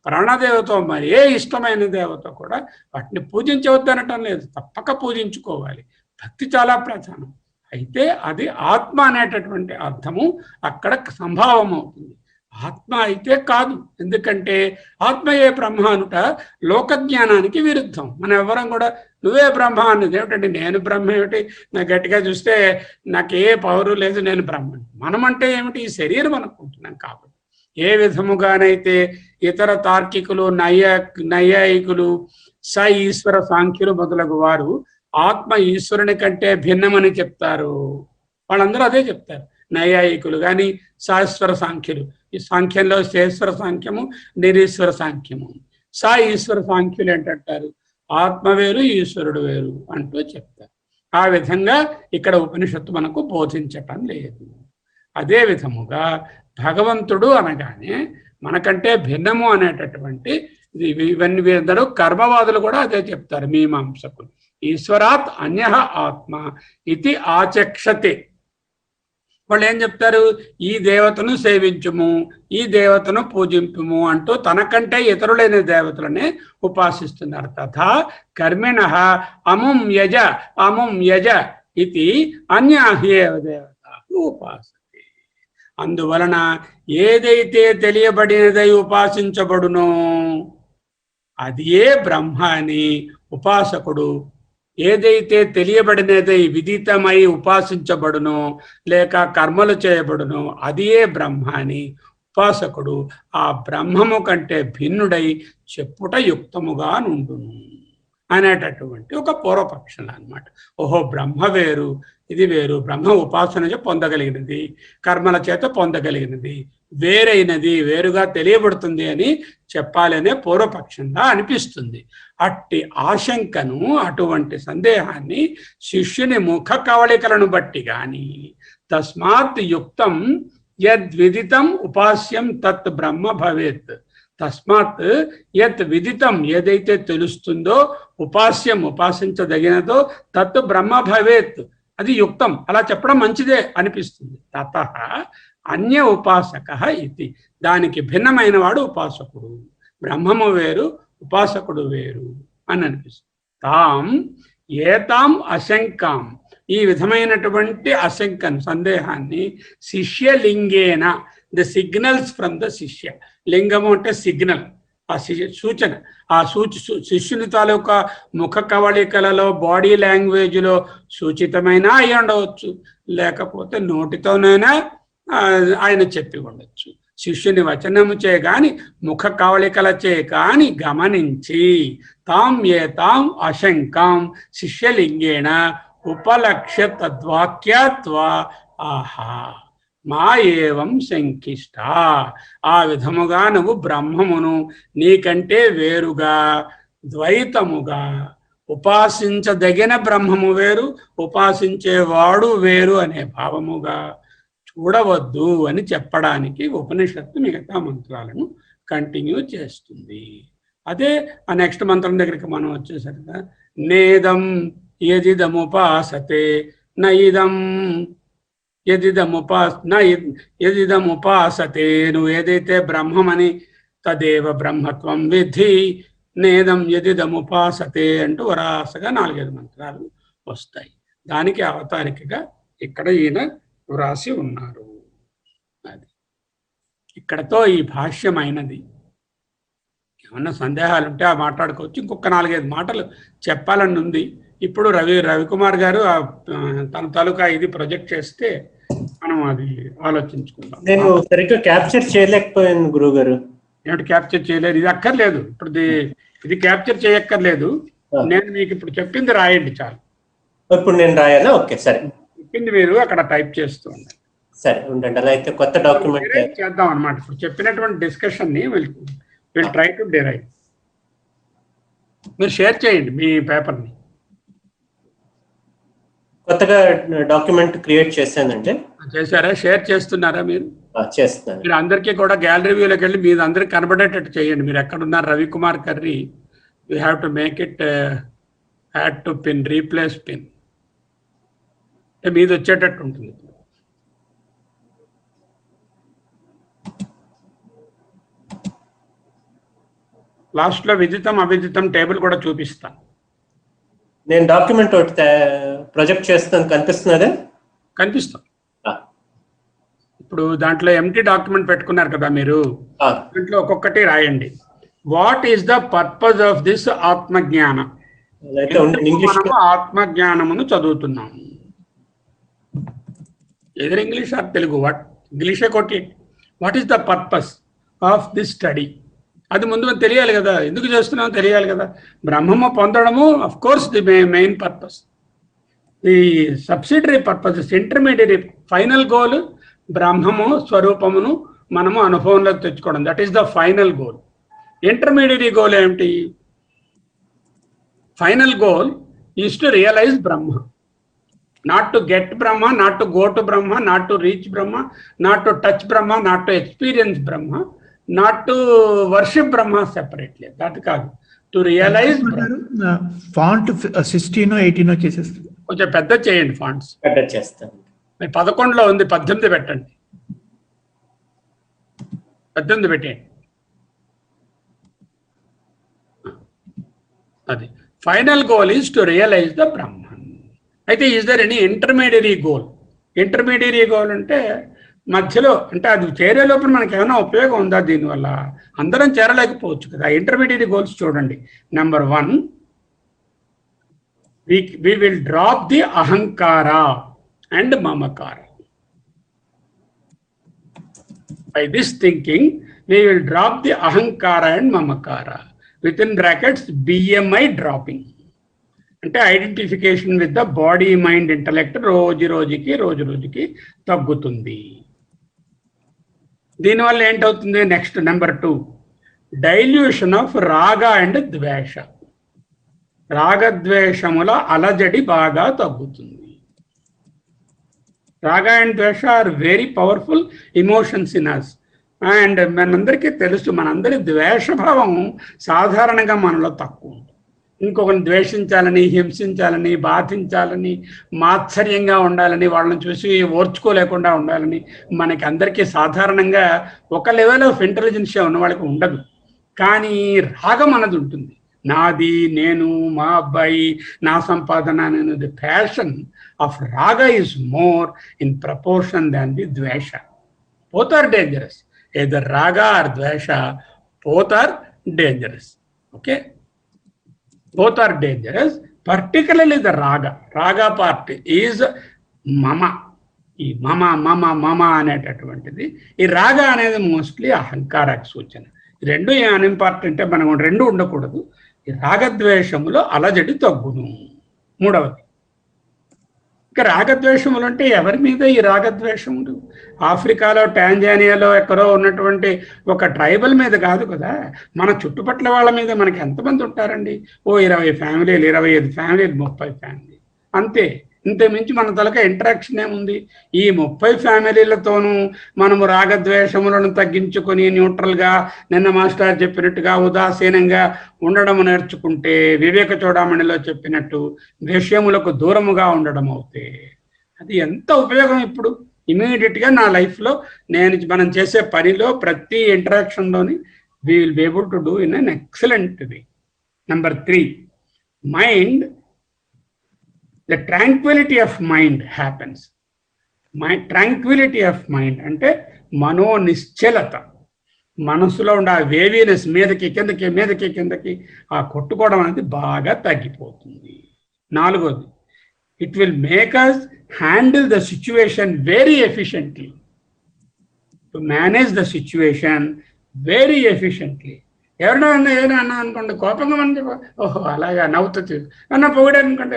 [SPEAKER 1] ప్రాణదేవతో మరి ఏ ఇష్టమైన దేవత కూడా వాటిని పూజించవద్దనటం లేదు, తప్పక పూజించుకోవాలి. భక్తి చాలా ప్రధానం. అయితే అది ఆత్మ అనేటటువంటి అర్థము అక్కడ సంభావం అవుతుంది. ఆత్మ అయితే కాదు, ఎందుకంటే ఆత్మయే బ్రహ్మ అనుట లోకజ్ఞానానికి విరుద్ధం. మనం ఎవరం కూడా నువ్వే బ్రహ్మ అన్నది ఏమిటంటే నేను బ్రహ్మ ఏమిటి, నాకు గట్టిగా చూస్తే నాకే పవరు లేదు, నేను బ్రహ్మని. మనం అంటే ఏమిటి, ఈ శరీరం అనుకుంటున్నాం. కాబట్టి ఏ విధముగానైతే ఇతర తార్కికులు నైయాయికులు ఈశ్వర సాంఖ్యులు మొదలగు వారు ఆత్మ ఈశ్వరుని కంటే భిన్నమని చెప్తారు, వాళ్ళందరూ అదే చెప్తారు. నైయాయికులు కానీ శాశ్వర సాంఖ్యులు, ఈ సాంఖ్యంలో శేశ్వర సాంఖ్యము నిరీశ్వర సాంఖ్యము. ఈశ్వర సాంఖ్యులు ఏంటంటారు, ఆత్మ వేరు ఈశ్వరుడు వేరు అంటూ చెప్తారు. ఆ విధంగా ఇక్కడ ఉపనిషత్తు మనకు బోధించటం లేదు. అదే విధముగా భగవంతుడు అనగానే మనకంటే భిన్నము అనేటటువంటి ఇవన్నీ అందరూ కర్మవాదులు కూడా అదే చెప్తారు, మీమాంసకులు. ఈశ్వరాత్ అన్యః ఆత్మ ఇది ఆచక్షతే. వాళ్ళు ఏం చెప్తారు, ఈ దేవతను సేవించుము, ఈ దేవతను పూజింపుము అంటూ తనకంటే ఇతరులైన దేవతలనే ఉపాసిస్తున్నారు. తథా కర్మిణః అముం యజ ఇది అన్యాహ్యేవ దేవత ఉపాసతే. అందువలన ఏదైతే తెలియబడినదై ఉపాసించబడునో అదే బ్రహ్మ అని ఉపాసకుడు, ఏదైతే తెలియబడినదై విదితమై ఉపాసించబడునో లేక కర్మలు చేయబడునో అదే బ్రహ్మ అని ఉపాసకుడు ఆ బ్రహ్మము కంటే భిన్నుడై చెప్పుట యుక్తముగా నుండును అనేటటువంటి ఒక పూర్వపక్షం అన్నమాట. ఓహో, బ్రహ్మ వేరు, ఇది వేరు, బ్రహ్మ ఉపాసన పొందగలిగినది, కర్మల చేత పొందగలిగినది, వేరైనది, వేరుగా తెలియబడుతుంది అని చెప్పాలనే పూర్వపక్షంగా అనిపిస్తుంది. అట్టి ఆశంకను, అటువంటి సందేహాన్ని శిష్యుని ముఖ కవళికలను బట్టి గాని తస్మాత్ యుక్తం యద్విదితం ఉపాస్యం తత్ బ్రహ్మ భవేత్. తస్మాత్ యత్ విదితం, ఏదైతే తెలుస్తుందో, ఉపాస్యం ఉపాసించదగినదో, తత్ బ్రహ్మ భవేత్, అది యుక్తం, అలా చెప్పడం మంచిదే అనిపిస్తుంది. తతః అన్య ఉపాసక ఇది, దానికి భిన్నమైన వాడు ఉపాసకుడు. బ్రహ్మము వేరు, ఉపాసకుడు వేరు అని అనిపిస్తుంది. ఏతాం అశంకాం, ఈ విధమైనటువంటి అశంకను, సందేహాన్ని శిష్యలింగేన, ద సిగ్నల్స్ ఫ్రమ్ ద శిష్య. లింగము అంటే సిగ్నల్, ఆ సూచన. ఆ శిష్యుని తాలూకా ముఖ కవళికలలో, బాడీ లాంగ్వేజ్లో సూచితమైనా అయి ఉండవచ్చు, లేకపోతే నోటితోనైనా ఆయన చెప్పి ఉండొచ్చు. శిష్యుని వచనము చే గాని ముఖ కవళికల చే కాని గమనించి ఏతాం అశంకాం శిష్యలింగేణ ఉపలక్ష్య తద్వాక్యాత్వా ఆహా మా ఏవం శంకిష్ట. ఆ విధముగా నువ్వు బ్రహ్మమును నీకంటే వేరుగా, ద్వైతముగా, ఉపాసించదగిన బ్రహ్మము వేరు, ఉపాసించేవాడు వేరు అనే భావముగా చూడవద్దు అని చెప్పడానికి ఉపనిషత్తు మిగతా మంత్రాలను కంటిన్యూ చేస్తుంది. అదే ఆ నెక్స్ట్ మంత్రం దగ్గరికి మనం వచ్చేసరిగా నేదం యదిదముపాసతే నయిదం యదిదముపాసతే, నువ్వు ఏదైతే బ్రహ్మమని తదేవ బ్రహ్మత్వం విధి నేదం యదిదముపాసతే అంటూ వరాసగా 4-5 మంత్రాలు వస్తాయి. దానికి అవతారికగా ఇక్కడ ఈయన వ్రాసి ఉన్నారు. అది ఇక్కడతో ఈ భాష్యం అయినది. ఏమన్నా సందేహాలు ఉంటే ఆ మాట్లాడుకోవచ్చు. ఇంకొక 4-5 మాటలు చెప్పాలని ఉంది. ఇప్పుడు రవికుమార్ గారు తన తాలూకా ఇది ప్రొజెక్ట్ చేస్తే మనం మనం అది ఆలోచించుకుందాం.
[SPEAKER 2] నేను సరిగ్గా క్యాప్చర్ చేయలేకపోయాను గురువు గారు.
[SPEAKER 1] ఏమిటి క్యాప్చర్ చేయలేదు? ఇది అక్కర్లేదు, ఇప్పుడు ఇది క్యాప్చర్ చేయక్కర్లేదు. నేను మీకు ఇప్పుడు చెప్పింది రాయండి చాలు.
[SPEAKER 2] ఇప్పుడు నేను రాయాలా? ఓకే, సరే.
[SPEAKER 1] చెప్పింది మీరు అక్కడ టైప్ చేస్తూ ఉండండి.
[SPEAKER 2] సరే ఉండండి, అలా అయితే కొత్త డాక్యుమెంట్
[SPEAKER 1] చేద్దాం అనమాట. ఇప్పుడు చెప్పినటువంటి డిస్కషన్ ని విల్ ట్రై టు డిరైవ్. మీరు షేర్ చేయండి మీ పేపర్ని.
[SPEAKER 2] కొత్తగా డాక్యుమెంట్ క్రియేట్ చేశానండి.
[SPEAKER 1] చేశారా? షేర్ చేస్తున్నారా మీరు?
[SPEAKER 2] చేస్తున్నాను.
[SPEAKER 1] మీరు అందరికీ కూడా గ్యాలరీ వ్యూలోకి వెళ్ళి మీరు అందరికి కనబడేటట్టు చేయండి. మీరు ఎక్కడున్నారు? Ravikumar curry, you have to make it add to pin, replace pin, అంటే మీది వచ్చేటట్టు ఉంటుంది. లాస్ట్లో విదితం అవిదితం టేబుల్ కూడా చూపిస్తాను.
[SPEAKER 2] నేను డాక్యుమెంట్ ఒకటి ప్రొజెక్ట్ చేస్తాను, కనిపిస్తున్నదే?
[SPEAKER 1] కనిపిస్తాం. ఇప్పుడు దాంట్లో ఎంటీ డాక్యుమెంట్ పెట్టుకున్నారు కదా మీరు, దాంట్లో ఒక్కొక్కటి రాయండి. What is the purpose of this ఆత్మజ్ఞానం? మనము ఆత్మజ్ఞానమును చదువుతున్నాము. ఎదురు ఇంగ్లీష్ ఆర్ తెలుగు? వాట్ ఇంగ్లీషే కొట్టి. What is the purpose of this study? అది ముందు తెలియాలి కదా, ఎందుకు చేస్తున్నామో తెలియాలి కదా. బ్రహ్మము పొందడము of course the main purpose. The subsidiary purposes, intermediate final goal బ్రహ్మము స్వరూపమును మనము అనుభవంలోకి తెచ్చుకోవడం. That is the final goal. Intermediate goal ఏమిటి? Final goal is to realise Brahma. Not to get Brahma, not to go to Brahma, not to reach Brahma, not to touch Brahma, not to experience Brahma, not to worship Brahma separately. That కాదు, to realise.
[SPEAKER 3] Font 16 18 చేసేస్తుంది.
[SPEAKER 1] కొంచెం పెద్ద చేయండి fonts.
[SPEAKER 2] పెద్ద చేస్తాను.
[SPEAKER 1] 11లో ఉంది, 18 పెట్టండి. 18 పెట్టేయండి. అది final goal is to realise the Brahman. అయితే is there any intermediary goal? Intermediary goal అంటే మధ్యలో, అంటే అది చేరే లోపల మనకి ఏమైనా ఉపయోగం ఉందా దీనివల్ల? అందరం చేరలేకపోవచ్చు కదా. ఇంటర్మీడియరీ గోల్స్ చూడండి. Number 1, we will drop the ahankara and mamakara. By this thinking, we will drop the ahankara and mamakara. Within brackets, BMI dropping. అంటే identification with the body mind intellect రోజు రోజుకి తగ్గుతుంది. దీనివల్ల ఏంటవుతుంది? Next number 2, dilution of raga and dvesha. రాగద్వేషముల అలజడి బాగా తగ్గుతుంది. Raga and dvesha are very powerful emotions in us. And మనందరికీ తెలుసు, మనందరి ద్వేషభావం సాధారణంగా మనలో తక్కువ ఉంటుంది. ఇంకొకరిని ద్వేషించాలని, హింసించాలని, బాధించాలని, మాత్సర్యంగా ఉండాలని, వాళ్ళని చూసి ఓర్చుకోలేకుండా ఉండాలని మనకి అందరికీ సాధారణంగా ఒక లెవెల్ ఆఫ్ ఇంటెలిజెన్షియా ఉన్న వాళ్ళకి ఉండదు. కానీ రాగం అన్నది ఉంటుంది. నాది, నేను, మా అబ్బాయి, నా సంపాదన అనేది passion of raga is more in proportion than the dvesha. Both are dangerous. Either raga or dvesha, both are dangerous. Okay, both are dangerous, particularly the raga part is mama. ఈ మమ అనేటటువంటిది, ఈ రాగ అనేది మోస్ట్లీ అహంకారానికి సూచన. రెండు అన్ఇంపార్టెంట్, మనం రెండు ఉండకూడదు. ఈ రాగద్వేషములో అలజడి తగ్గును. 3వది, ఇక రాగద్వేషములు అంటే ఎవరి మీద ఈ రాగద్వేషములు? ఆఫ్రికాలో, టాంజానియాలో ఎక్కడో ఉన్నటువంటి ఒక ట్రైబల్ మీద కాదు కదా, మన చుట్టుపక్కల వాళ్ళ మీద. మనకి ఎంతమంది ఉంటారండి? 20 ఫ్యామిలీలు, 25 ఫ్యామిలీలు, 30 ఫ్యామిలీలు, అంతే. ఇంతకుమించి మన తలక ఇంటరాక్షన్ ఏముంది? ఈ 30 ఫ్యామిలీలతోనూ మనము రాగద్వేషములను తగ్గించుకొని న్యూట్రల్గా, నిన్న మాస్టర్ చెప్పినట్టుగా ఉదాసీనంగా ఉండడం నేర్చుకుంటే, వివేక చూడమణిలో చెప్పినట్టు విషయములకు దూరముగా ఉండడం అవుతే అది ఎంత ఉపయోగం. ఇప్పుడు ఇమీడియట్గా నా లైఫ్లో మనం చేసే పనిలో ప్రతి ఇంటరాక్షన్లోని we will be able to do in an excellent way. Number 3, mind, the tranquility of mind happens. Tranquility of mind అంటే మనో నిశ్చలత. మనసులో ఉండే ఆ వేవీనెస్, మీదకి కిందకి ఆ కొట్టుకోవడం అనేది బాగా తగ్గిపోతుంది. 4వది, It will make us handle the situation very efficiently, to manage the situation very efficiently. ఎవరైనా ఏదైనా అనుకోండి కోపంగా మనం ఓహో అలాగా నవ్వుతుంది అన్న పొగిడారు అనుకోండి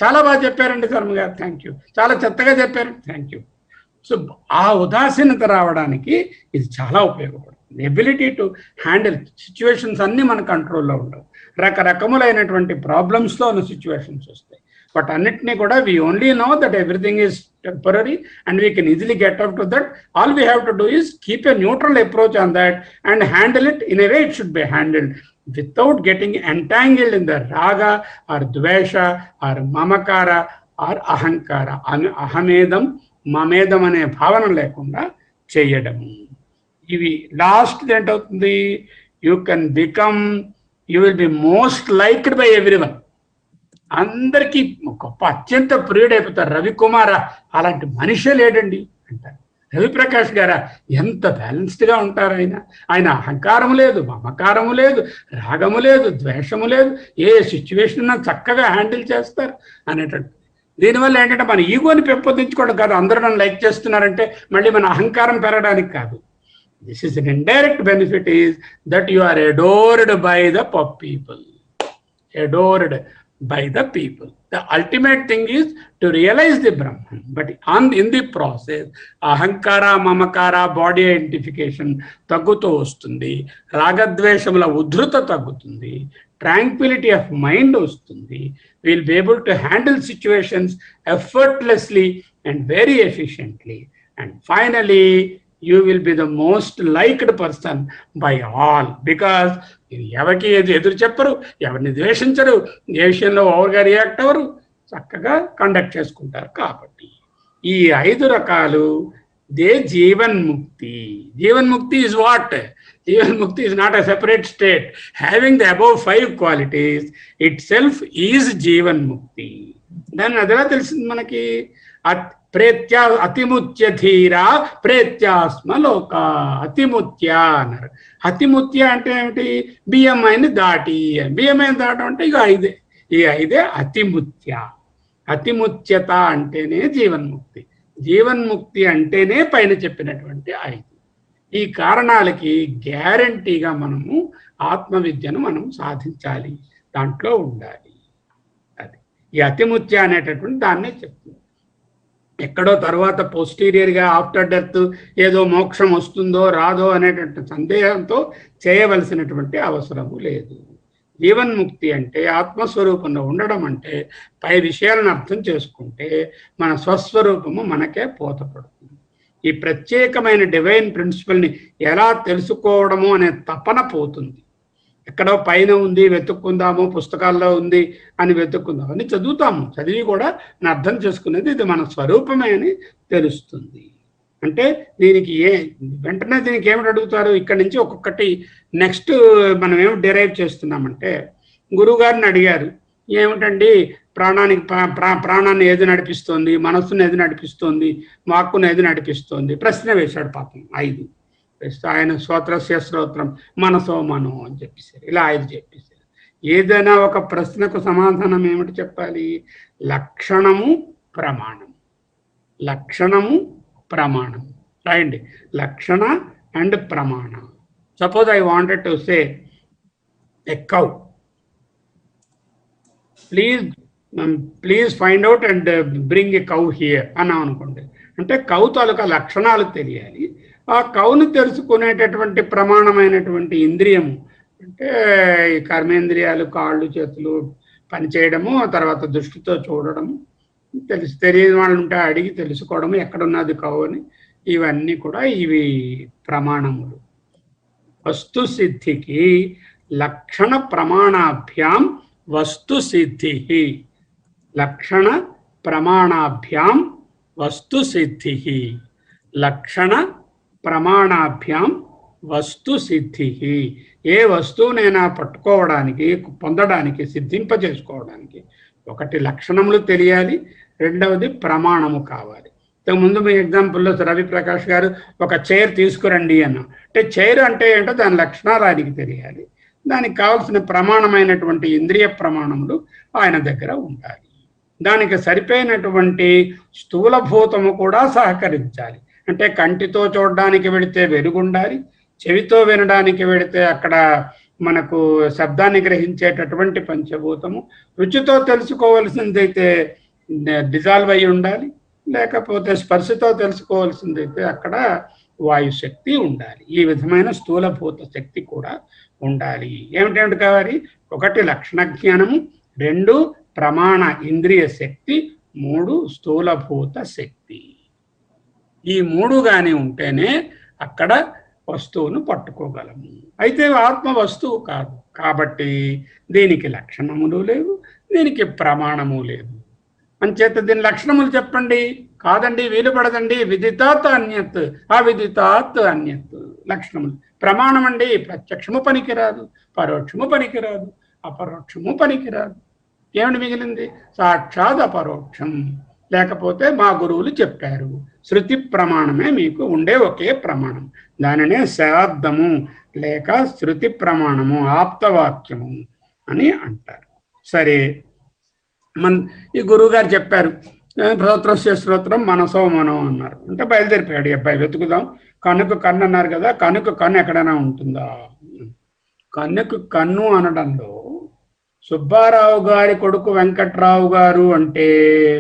[SPEAKER 1] చాలా బాగా చెప్పారండి శర్మ గారు, థ్యాంక్ యూ, చాలా చెత్తగా చెప్పారు, థ్యాంక్ యూ. సో ఆ ఉదాసీనత రావడానికి ఇది చాలా ఉపయోగపడుతుంది. ఎబిలిటీ టు హ్యాండిల్ సిచ్యువేషన్స్ అన్నీ మన కంట్రోల్లో ఉండవు, రకరకములైనటువంటి ప్రాబ్లమ్స్లో ఉన్న సిచ్యువేషన్స్ వస్తాయి. బట్ అన్నిటినీ కూడా we only know that everything is temporary and we can easily get out to that. All we have to do is keep a neutral approach on that and handle it in a way it should be handled without getting entangled in the raga or dvesha or mamakara or ahankara. అహమేదం మమేదం అనే భావన లేకుండా చేయడము. ఇవి last ఏంటవుతుంది, you can become, you will be most liked by everyone. అందరికీ గొప్ప అత్యంత ప్రియుడైపోతారు. రవికుమార అలాంటి మనిషే లేడండి అంటారు. రవిప్రకాష్ గారా ఎంత బ్యాలెన్స్డ్గా ఉంటారు ఆయన. ఆయన అహంకారము లేదు, మమకారము లేదు, రాగము లేదు, ద్వేషము లేదు, ఏ సిచ్యువేషన్ చక్కగా హ్యాండిల్ చేస్తారు అనేటట్టు. దీనివల్ల ఏంటంటే మన ఈగోని పెంపొందించుకోవడం కాదు, అందరూ నన్ను లైక్ చేస్తున్నారంటే మళ్ళీ మన అహంకారం పెరగడానికి కాదు. This is an indirect benefit is that you are adored by the people, adored by the people. The ultimate thing is to realize the Brahman, but in the process ahankara mamakara body identification తగ్గుతూ వస్తుంది, రాగద్వేషముల ఉద్ధృత తగ్గుతుంది, tranquility of mind వస్తుంది. We will be able to handle situations effortlessly and very efficiently, and finally you will be the most liked person by all, because ఎవరికి ఎదురు చెప్పరు, ఎవరిని ద్వేషించరు, ఏ విషయంలో ఓవర్గా రియాక్ట్ అవ్వరు, చక్కగా కండక్ట్ చేసుకుంటారు. కాబట్టి ఈ 5 రకాలు దే జీవన్ముక్తి. జీవన్ముక్తి is what? జీవన్ముక్తి is not a separate state. Having the above 5 qualities itself is జీవన్ముక్తి. దాన్ని అదిలా తెలిసింది మనకి. ప్రేత్యా అతిముత్య ధీర ప్రేత్యాస్మలోక. అతిముత్య అన్నారు. అతిముత్య అంటే ఏమిటి? బిఎంఐని దాటి. బిఎంఐని దాటం అంటే ఇక 5. ఈ 5 అతిముత్య. అతిముత్యత అంటేనే జీవన్ముక్తి. జీవన్ముక్తి అంటేనే పైన చెప్పినటువంటి 5. ఈ కారణాలకి గ్యారంటీగా మనము ఆత్మవిద్యను మనం సాధించాలి, దాంట్లో ఉండాలి. అది ఈ అతిముత్య అనేటటువంటి దాన్నే చెప్తుంది. ఎక్కడో తర్వాత పోస్టీరియర్గా ఆఫ్టర్ డెత్ ఏదో మోక్షం వస్తుందో రాదో అనేటువంటి సందేహంతో చేయవలసినటువంటి అవసరము లేదు. జీవన్ముక్తి అంటే ఆత్మస్వరూపంలో ఉండడం అంటే పై విషయాలను అర్థం చేసుకుంటే మన స్వస్వరూపము మనకే పోతపడుతుంది. ఈ ప్రత్యేకమైన డివైన్ ప్రిన్సిపల్ని ఎలా తెలుసుకోవడము అనే తపన పోతుంది. ఎక్కడో పైన ఉంది వెతుక్కుందాము, పుస్తకాల్లో ఉంది అని వెతుక్కుందాం అని చదువుతాము, చదివి కూడా అర్థం చేసుకునేది ఇది మన స్వరూపమే అని తెలుస్తుంది. అంటే దీనికి వెంటనే దీనికి ఏమిటి అడుగుతారు, ఇక్కడి నుంచి ఒక్కొక్కటి నెక్స్ట్ మనం ఏమి డిరైవ్ చేస్తున్నామంటే, గురువుగారిని అడిగారు ఏమిటండి ప్రాణాన్ని ఏది నడిపిస్తోంది, మనస్సును ఏది నడిపిస్తోంది, వాక్కును ఏది నడిపిస్తోంది, ప్రశ్న వేశాడు పాపం. 5 ఆయన స్తోత్రస్య స్తోత్రం మనసో మనో అని చెప్పేశారు. ఇలా 5 చెప్పేశారు. ఏదైనా ఒక ప్రశ్నకు సమాధానం ఏమిటి చెప్పాలి? లక్షణము ప్రమాణం. లక్షణము ప్రమాణం రాయండి. లక్షణ అండ్ ప్రమాణ. Suppose I wanted to say a cow, please find out and bring a cow here అన్నాం అనుకోండి. అంటే కౌ తాలూకా లక్షణాలు తెలియాలి. ఆ కౌను తెలుసుకునేటటువంటి ప్రమాణమైనటువంటి ఇంద్రియము అంటే ఈ కర్మేంద్రియాలు, కాళ్ళు చేతులు పనిచేయడము, తర్వాత దృష్టితో చూడడము, తెలియని వాళ్ళు ఉంటే అడిగి తెలుసుకోవడము ఎక్కడున్నది కౌ అని, ఇవన్నీ కూడా ఇవి ప్రమాణములు. వస్తు సిద్ధికి లక్షణ ప్రమాణాభ్యాం వస్తు సిద్ధి. లక్షణ ప్రమాణాభ్యాం వస్తు సిద్ధి. లక్షణ ప్రమాణాభ్యాం వస్తు సిద్ధి. ఏ వస్తువునైనా పట్టుకోవడానికి, పొందడానికి, సిద్ధింపజేసుకోవడానికి ఒకటి లక్షణములు తెలియాలి, రెండవది ప్రమాణము కావాలి. ఇంతకుముందు మీ ఎగ్జాంపుల్లో రవిప్రకాష్ గారు ఒక చైర్ తీసుకురండి అన్న అంటే చైర్ అంటే ఏంటో దాని లక్షణాలు ఆయనకి తెలియాలి, దానికి కావాల్సిన ప్రమాణమైనటువంటి ఇంద్రియ ప్రమాణములు ఆయన దగ్గర ఉండాలి. దానికి సరిపోయినటువంటి స్థూలభూతము కూడా సహకరించాలి. అంటే కంటితో చూడడానికి వెళితే వెలుగుండాలి, చెవితో వినడానికి వెళితే అక్కడ మనకు శబ్దాన్ని గ్రహించేటటువంటి పంచభూతము, రుచితో తెలుసుకోవలసిందైతే డిజాల్వ్ అయి ఉండాలి, లేకపోతే స్పర్శతో తెలుసుకోవాల్సిందైతే అక్కడ వాయుశక్తి ఉండాలి. ఈ విధమైన స్థూలభూత శక్తి కూడా ఉండాలి. ఏమిటేమిటి కావాలి? 1 లక్షణ జ్ఞానము, 2 ప్రమాణ ఇంద్రియ శక్తి, 3 స్థూలభూత శక్తి. ఈ 3 కానీ ఉంటేనే అక్కడ వస్తువును పట్టుకోగలము. అయితే ఆత్మ వస్తువు కాదు కాబట్టి దీనికి లక్షణములు లేవు, దీనికి ప్రమాణము లేదు. అంచేత దీని లక్షణములు చెప్పండి. కాదండి, వీలు పడదండి. విదితాత్ అన్యత్, అవిదితాత్ అన్యత్. లక్షణములు. ప్రమాణం అండి, ప్రత్యక్షము పనికిరాదు, పరోక్షము పనికిరాదు, అపరోక్షము పనికిరాదు. ఏమిటి మిగిలింది? సాక్షాత్ అపరోక్షం. లేకపోతే మా గురువులు చెప్పారు. శృతి ప్రమాణమే మీకు ఉండే ఒకే ప్రమాణం. దానినే శాబ్దము లేక శృతి ప్రమాణము, ఆప్తవాక్యము అని అంటారు. సరే, ఈ గురువు గారు చెప్పారు శ్రోత్రస్య శ్రోత్రం మనసో మనో అన్నారు. అంటే బయలుదేరిపోయాడు ఈ అబ్బాయి. వెతుకుదాం. కన్నుకు కన్ను అన్నారు కదా, కన్నుకు కన్ను ఎక్కడైనా ఉంటుందా? కన్నుకు కన్ను అనడంలో సుబ్బారావు గారి కొడుకు వెంకట్రావు గారు అంటే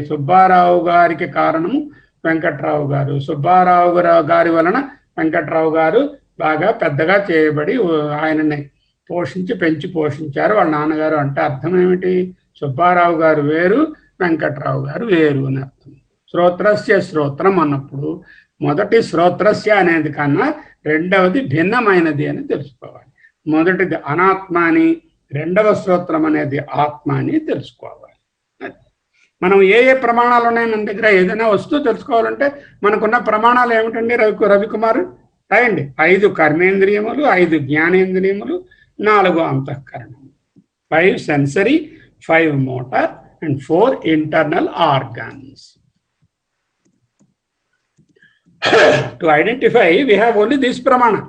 [SPEAKER 1] సుబ్బారావు గారికి కారణము వెంకట్రావు గారు. సుబ్బారావు గారి వలన వెంకట్రావు గారు బాగా పెద్దగా చేయబడి ఆయనని పెంచి పోషించారు వాళ్ళ నాన్నగారు. అంటే అర్థం ఏమిటి? సుబ్బారావు గారు వేరు, వెంకట్రావు గారు వేరు అని అర్థం. శ్రోత్రస్య శ్రోత్రం అన్నప్పుడు మొదటి శ్రోత్రస్య అనేది కన్నా రెండవది భిన్నమైనది అని తెలుసుకోవాలి. మొదటిది అనాత్మ అని, రెండవ శ్రోత్రం అనేది ఆత్మ అని తెలుసుకోవాలి. మనం ఏ ప్రమాణాలు ఉన్నాయి మన దగ్గర? ఏదైనా వస్తువు తెలుసుకోవాలంటే మనకున్న ప్రమాణాలు ఏమిటండి రవికుమార్? రాయండి. 5 కర్మేంద్రియములు, 5 జ్ఞానేంద్రియములు, 4 అంతఃకరణము, 5 sensory, 5 motor and 4 internal organs. To identify, we have only this pramana.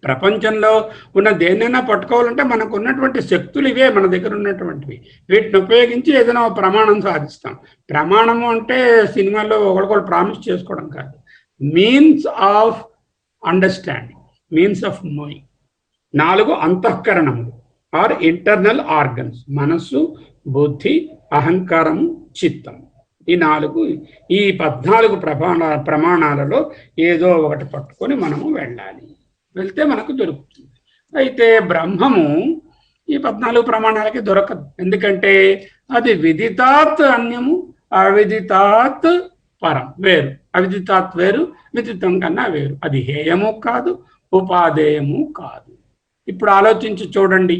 [SPEAKER 1] ప్రపంచంలో ఉన్న దేన్నైనా పట్టుకోవాలంటే మనకు ఉన్నటువంటి శక్తులు ఇవే, మన దగ్గర ఉన్నటువంటివి. వీటిని ఉపయోగించి ఏదైనా ప్రమాణం సాధిస్తాం. ప్రమాణము అంటే సినిమాలో ఒకరికొకరు ప్రామిస్ చేసుకోవడం కాదు. Means of understanding, means of knowing. 4 అంతఃకరణములు ఆర్ ఇంటర్నల్ ఆర్గన్స్. మనస్సు, బుద్ధి, అహంకారము, చిత్తం. ఈ 14 ప్రమాణాలలో ఏదో ఒకటి పట్టుకొని మనము వెళ్ళాలి. వెళ్తే మనకు దొరుకుతుంది. అయితే బ్రహ్మము ఈ 14 ప్రమాణాలకి దొరకదు. ఎందుకంటే అది విదితాత్ అన్యము, అవిదితాత్ పరం. వేరు. అవిదితాత్ వేరు, విదితం కన్నా వేరు. అది హేయము కాదు, ఉపాదేయము కాదు. ఇప్పుడు ఆలోచించి చూడండి.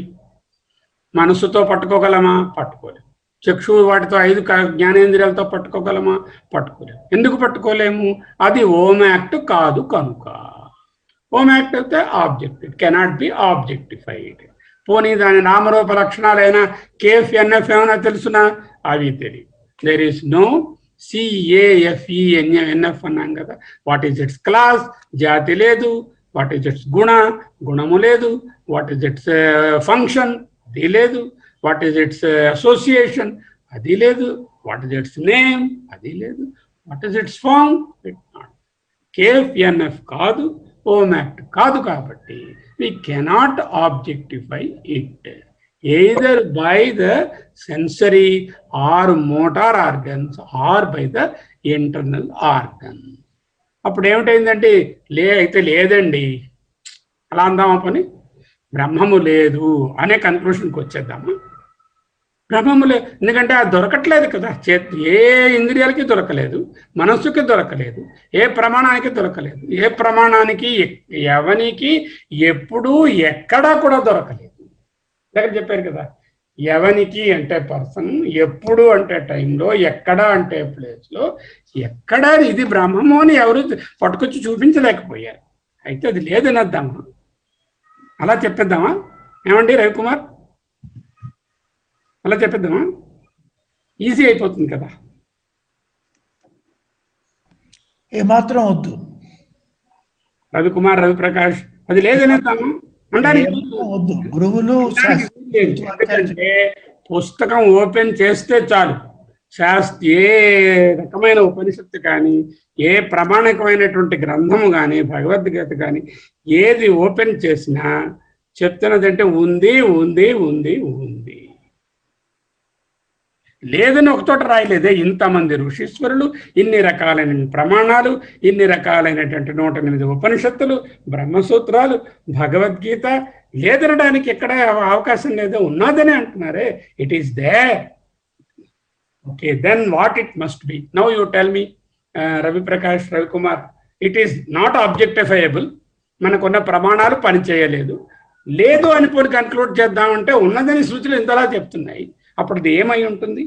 [SPEAKER 1] మనస్సుతో పట్టుకోగలమా? పట్టుకోలేము. చక్షు వాటితో 5 జ్ఞానేంద్రియాలతో పట్టుకోగలమా? పట్టుకోలేము. ఎందుకు పట్టుకోలేము? అది ఓమ్ యాక్ట్ కాదు కనుక. ఓమ్ యాక్ట్ అయితే object, it cannot be objectified. పోనీ దాని నామరూప లక్షణాలైనా కేఫ్ ఎన్ఎఫ్ ఏమైనా తెలుసునా? అవి తెలియదు. There is no C A F E N F అన్నాం కదా. What is its class? జాతి లేదు. వాట్ ఈజ్ ఇట్స్ గుణము లేదు. What is its function? అది లేదు. What is its association? అది లేదు. What is its name? అది లేదు. What is its form? It not. Cafe N F కాదు, ఓమ్ యాక్ట్ కాదు. కాబట్టి we cannot objectify it either by the sensory or motor organs or by the internal organ. అప్పుడు ఏమిటైందంటే అయితే లేదండి అలా అందామా? పని బ్రహ్మము లేదు అనే కన్క్లూషన్కి వచ్చేద్దామా? బ్రహ్మము లేదు, ఎందుకంటే అది దొరకట్లేదు కదా. ఏ ఇంద్రియాలకి దొరకలేదు, మనస్సుకి దొరకలేదు, ఏ ప్రమాణానికి దొరకలేదు. ఏ ప్రమాణానికి ఎవనికి ఎప్పుడు ఎక్కడా కూడా దొరకలేదు. దగ్గర చెప్పారు కదా, ఎవనికి అంటే పర్సన్, ఎప్పుడు అంటే టైంలో, ఎక్కడ అంటే ప్లేస్లో, ఎక్కడ ఇది బ్రహ్మము అని ఎవరు పట్టుకొచ్చి చూపించలేకపోయారు. అయితే అది లేదని వద్దామా? అలా చెప్పేద్దామా? ఏమండి రవికుమార్, అలా చెప్పేద్దామా? ఈజీ అయిపోతుంది కదా.
[SPEAKER 3] ఏమాత్రం వద్దు
[SPEAKER 1] రవికుమార్, రవిప్రకాష్, అది లేదనేద్దామా? అనడానికి
[SPEAKER 3] వద్దు. గురువులు
[SPEAKER 1] ఎందుకంటే పుస్తకం ఓపెన్ చేస్తే చాలు, ఏ రకమైన ఉపనిషత్తు కానీ, ఏ ప్రామాణికమైనటువంటి గ్రంథము కానీ, భగవద్గీత కానీ ఏది ఓపెన్ చేసినా చెప్తున్నదంటే ఉంది ఉంది ఉంది ఉంది, లేదని ఒకచోట రాయలేదే. ఇంతమంది ఋషీశ్వరులు, ఇన్ని రకాలైన ప్రమాణాలు, ఇన్ని రకాలైనటువంటి 108 ఉపనిషత్తులు, బ్రహ్మసూత్రాలు, భగవద్గీత లేదనడానికి ఎక్కడ అవకాశం లేదో, ఉన్నదని అంటున్నారే. It is there. Okay, then what it must be. Now you tell me Raviprakash, Ravikumar, it is not objectifiable. మనకున్న ప్రమాణాలు పనిచేయలేదు, లేదు అని పోయి కన్క్లూడ్ చేద్దామంటే ఉన్నదని సూచనలు ఇంతలా చెప్తున్నాయి. అప్పుడు అది ఏమై ఉంటుంది?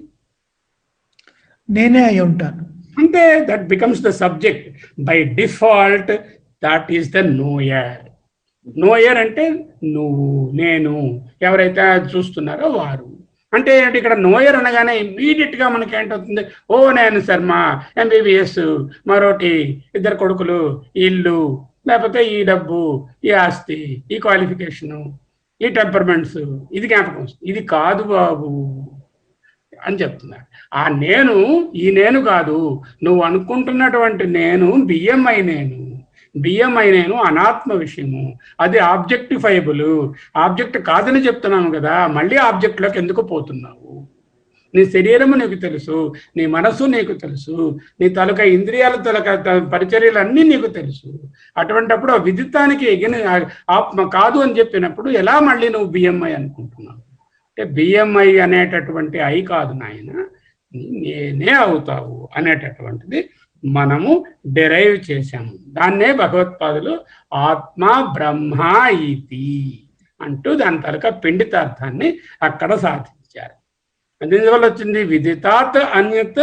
[SPEAKER 3] నేనే అయి ఉంటాను
[SPEAKER 1] అంటే that becomes the subject by default. That is the knower. Knower అంటే నువ్వు, నేను, ఎవరైతే చూస్తున్నారో వారు. అంటే ఇక్కడ నోయర్ అనగానే ఇమ్మీడియట్ గా మనకి ఏంటవుతుంది? ఓ నేను శర్మ, MBBS, మరోటి, 2 కొడుకులు, ఇల్లు, లేకపోతే ఈ డబ్బు, ఈ ఆస్తి, ఈ క్వాలిఫికేషను, ఈ టెంపర్మెంట్స్, ఇది జ్ఞాపకం వస్తుంది. ఇది కాదు బాబు అని చెప్తున్నారు. ఆ నేను ఈ నేను కాదు, నువ్వు అనుకుంటున్నటువంటి నేను BMI నేను. BMI నేను అనాత్మ విషయము, అది ఆబ్జెక్టిఫైబుల్. ఆబ్జెక్ట్ కాదని చెప్తున్నాను కదా, మళ్ళీ ఆబ్జెక్ట్లోకి ఎందుకు పోతున్నావు? నీ శరీరము నీకు తెలుసు, నీ మనసు నీకు తెలుసు, నీ తలక ఇంద్రియాల పరిచర్యలు అన్నీ నీకు తెలుసు. అటువంటిప్పుడు ఆ విదితానికి ఆత్మ కాదు అని చెప్పినప్పుడు ఎలా మళ్ళీ నువ్వు BMI అనుకుంటున్నావు? అంటే BMI అనేటటువంటి ఐ కాదు నాయన, నేనే అవుతావు అనేటటువంటిది మనము డెరైవ్ చేశాము. దాన్నే భగవత్పాదులు ఆత్మ బ్రహ్మ ఇతి అంటూ దాని తలక పిండితార్థాన్ని అక్కడ సాధించారు. అందువల్ల వచ్చింది విదితాత్ అన్యత్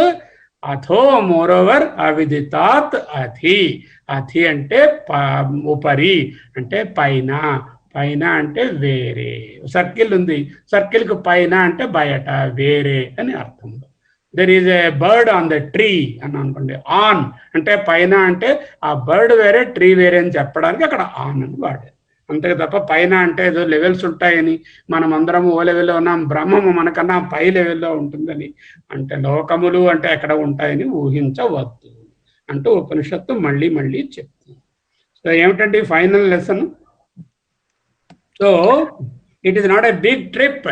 [SPEAKER 1] అథో మోరోవర్ అవిదితాత్ అధి. అధి అంటే ఉపరి, అంటే పైన, పైన అంటే వేరే. సర్కిల్ ఉంది, సర్కిల్కి పైన అంటే బయట, వేరే అని అర్థం. There is a bird on the tree అని అనుకోండి. ఆన్ అంటే పైన, అంటే ఆ బర్డ్ వేరే, ట్రీ వేరే అని చెప్పడానికి అక్కడ ఆన్ అని వాడారు. అంతే తప్ప పైన అంటే ఏదో లెవెల్స్ ఉంటాయని, మనం అందరము ఓ లెవెల్లో ఉన్నాం, బ్రహ్మము మనకన్నా పై లెవెల్లో ఉంటుందని, అంటే లోకములు అంటే ఎక్కడ ఉంటాయని ఊహించవద్దు అంటూ ఉపనిషత్తు మళ్ళీ మళ్ళీ చెప్తుంది. సో ఏమిటంటే final lesson. So it is not a big trip.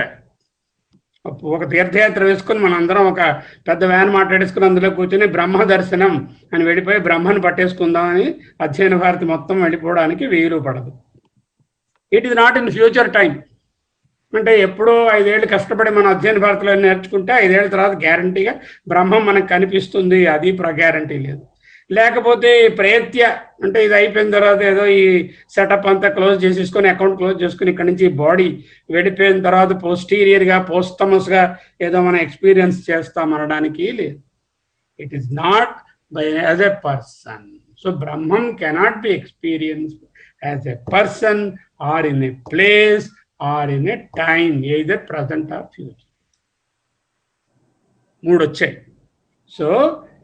[SPEAKER 1] ఒక తీర్థయాత్ర వేసుకుని మనందరం ఒక పెద్ద వ్యాన్ మాట్లాడేసుకుని అందులో కూర్చొని బ్రహ్మ దర్శనం అని వెళ్ళిపోయి బ్రహ్మను పట్టేసుకుందామని అధ్యయన భారతి మొత్తం వెళ్ళిపోవడానికి వీలు పడదు. It is not in future time. అంటే ఎప్పుడో 5 ఏళ్ళు కష్టపడి మనం అధ్యయన భారతిలో నేర్చుకుంటే 5 ఏళ్ళ తర్వాత గ్యారంటీగా బ్రహ్మం మనకు కనిపిస్తుంది, అది గ్యారంటీ లేదు. లేకపోతే ప్రయత్య అంటే ఇది అయిపోయిన తర్వాత ఏదో ఈ సెటప్ అంతా క్లోజ్ చేసేసుకొని, అకౌంట్ క్లోజ్ చేసుకుని ఇక్కడి నుంచి బాడీ వెళ్ళిపోయిన తర్వాత పోస్టీరియర్గా, పోస్టమస్గా ఏదో మనం ఎక్స్పీరియన్స్ చేస్తామనడానికి లేదు. It is not by as a person. So Brahmam cannot be experienced as a person or in a place or in a time, either present or future. 3 వచ్చాయి. So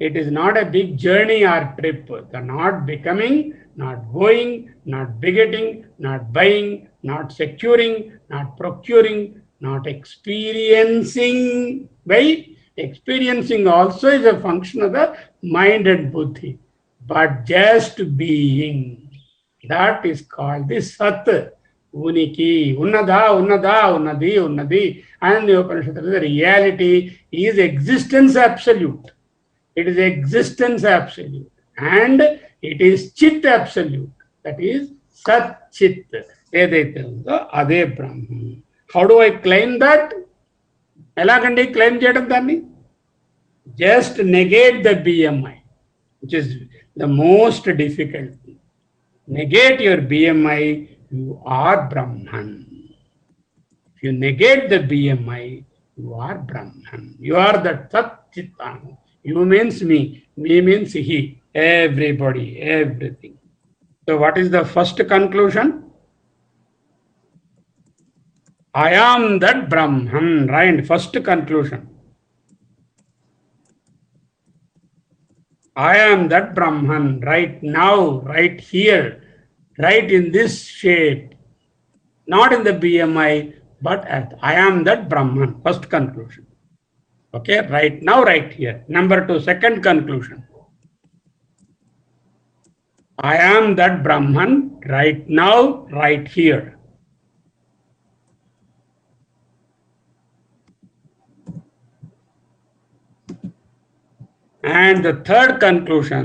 [SPEAKER 1] it is not a big journey or trip. The not becoming, not going, not begetting, not buying, not securing, not procuring, not experiencing. By experiencing also is a function of the mind and buddhi, but just being. That is called the Sat. Uniki, Unnada, Unnada, Unnadi, Unnadi. And the Upanishad, the reality is existence absolute. It is existence absolute. And it is Chit absolute. That is Sat Chit. Edaithe undo ade Brahman. How do I claim that? Elagandi claim cheyadam danni? Just negate the BMI, which is the most difficult thing. Negate your BMI, you are Brahman. If you negate the BMI, you are Brahman. You are the Tat Chitan. You means me, me means he, everybody, everything. So what is the first conclusion? I am that Brahman, right? First conclusion. I am that Brahman right now, right here, right in this shape, not in the BMI, but as I am that Brahman. First conclusion. Okay, right now, right here. Number 2, second conclusion. I am that Brahman right now, right here. And the third conclusion,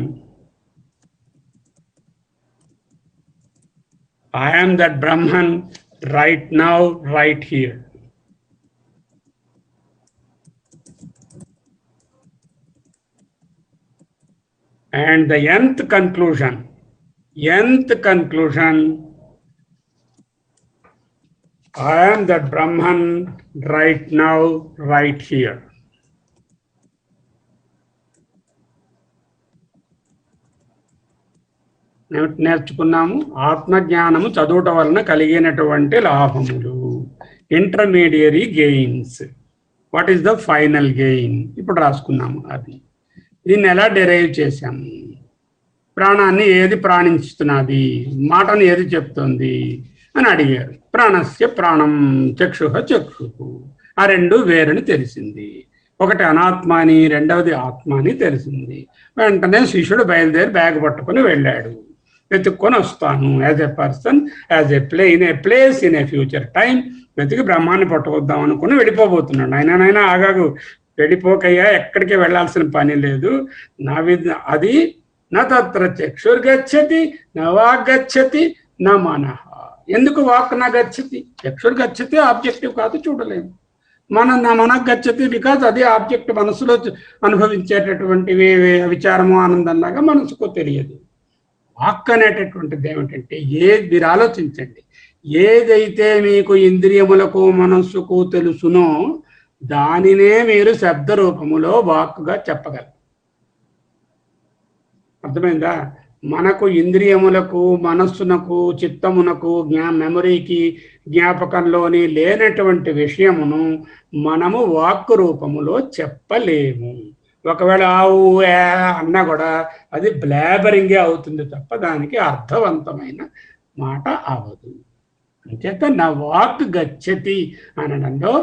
[SPEAKER 1] I am that Brahman right now, right here. And the nth conclusion, I am that Brahman right now, right here. నేర్చుకున్నాము ఆత్మజ్ఞానము చదువుట వలన కలిగినటువంటి లాభములు, intermediary gains. What is the final gain ఇప్పుడు రాసుకున్నాము. అది దీన్ని ఎలా డెరైవ్ చేశాము? ప్రాణాన్ని ఏది ప్రాణించుతున్నది, మాటను ఏది చెప్తుంది అని అడిగారు. ప్రాణస్య ప్రాణం, చక్షుః చక్షుః. ఆ రెండు వేరని తెలిసింది. ఒకటి అనాత్మ అని, రెండవది ఆత్మ అని తెలిసింది. వెంటనే శిష్యుడు బయలుదేరి బ్యాగ్ పట్టుకొని వెళ్ళాడు. వెతుక్కొని వస్తాను as a person, as a place in a future time వెతికి బ్రహ్మాన్ని పట్టుకొద్దాం అనుకుని వెళ్ళిపోబోతున్నాడు. ఆయననైనా ఆగాగు, వెళ్ళిపోకయ్యా, ఎక్కడికి వెళ్ళాల్సిన పని లేదు. అది నా తత్ర చక్షుర్గచ్చతి నా వాగ్గచ్చతి నా మనః. ఎందుకు వాక్ నా గచ్చతి? చక్షుర్గచ్చతి ఆబ్జెక్టివ్ కాదు, చూడలేము. నా మనః గచ్చతి బికాజ్ అది ఆబ్జెక్ట్, మనసులో అనుభవించేటటువంటివి విచారము ఆనందంలాగా మనసుకు తెలియదు. వాక్ అనేటటువంటిది ఏమిటంటే, మీరు ఆలోచించండి, ఏదైతే మీకు ఇంద్రియములకు మనస్సుకు తెలుసునో దానినే మీరు శబ్ద రూపములో వాక్గా చెప్పగలరు. అర్థమైందా? మనకు ఇంద్రియములకు, మనస్సునకు, చిత్తమునకు, మెమరీకి, జ్ఞాపకంలోని లేనటువంటి విషయమును మనము వాక్ రూపములో చెప్పలేము. ఒకవేళ ఆవు అన్నా కూడా అది బ్లాబరింగే అవుతుంది తప్ప దానికి అర్థవంతమైన మాట అవ్వదు. అంచేత నా వాక్ గచ్చతి అనడంలో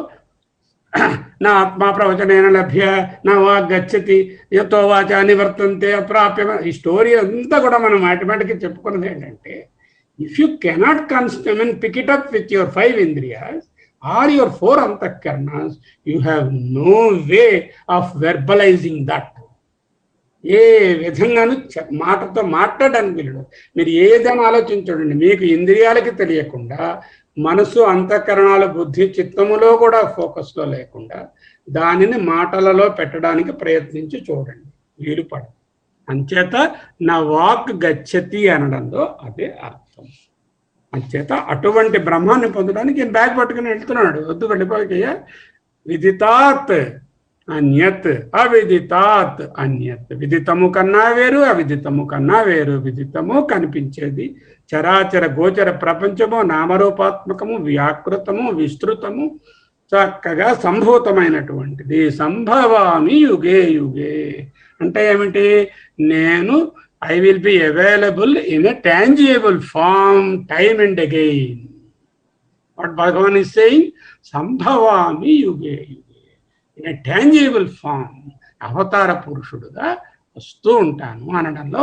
[SPEAKER 1] నా ఆత్మా ప్రవచనైన లభ్య, నా వాక్ గచ్చతి యతో వాచా నివర్తంతే అప్రాప్య. ఈ స్టోరీ అంతా కూడా మనం మాటిమాటికి చెప్పుకున్నది ఏంటంటే, if you cannot custom pick it up with your 5 ఇంద్రియాస్ or your 4 antahkaranas, you have no way of verbalizing that. ఏ విధంగాను మాటతో మాట్లాడడానికి వీలు. మీరు ఏదైనా ఆలోచించండి, మీకు ఇంద్రియాలకి తెలియకుండా, మనసు, అంతఃకరణాల, బుద్ధి, చిత్తములో కూడా ఫోకస్లో లేకుండా దానిని మాటలలో పెట్టడానికి ప్రయత్నించి చూడండి, వీలు పడదు. అంచేత నా వాక్ గచ్చతి అనడంలో అదే అర్థం. అంచేత అటువంటి బ్రహ్మాన్ని పొందడానికి ఈయన బ్యాగ్ పట్టుకుని వెళ్తున్నాడు. వద్దు, వెళ్ళిపోయాయ్యా. విదితాత్ అన్యత్, అవిదితాత్ అన్యత్. విదితము కన్నా వేరు, అవిదితము కన్నా వేరు. విదితము కనిపించేది, చరాచర గోచర ప్రపంచము, నామరూపాత్మకము, వ్యాకృతము, విస్తృతము, చక్కగా సంభూతమైనటువంటిది. సంభవామి యుగే యుగే అంటే ఏమిటి? నేను I will be available in a tangible form time and again. What Bhagavan is saying? Sambhavami yuge yuge. In a tangible form, అవతార పురుషుడుగా వస్తూ ఉంటాను అనడంలో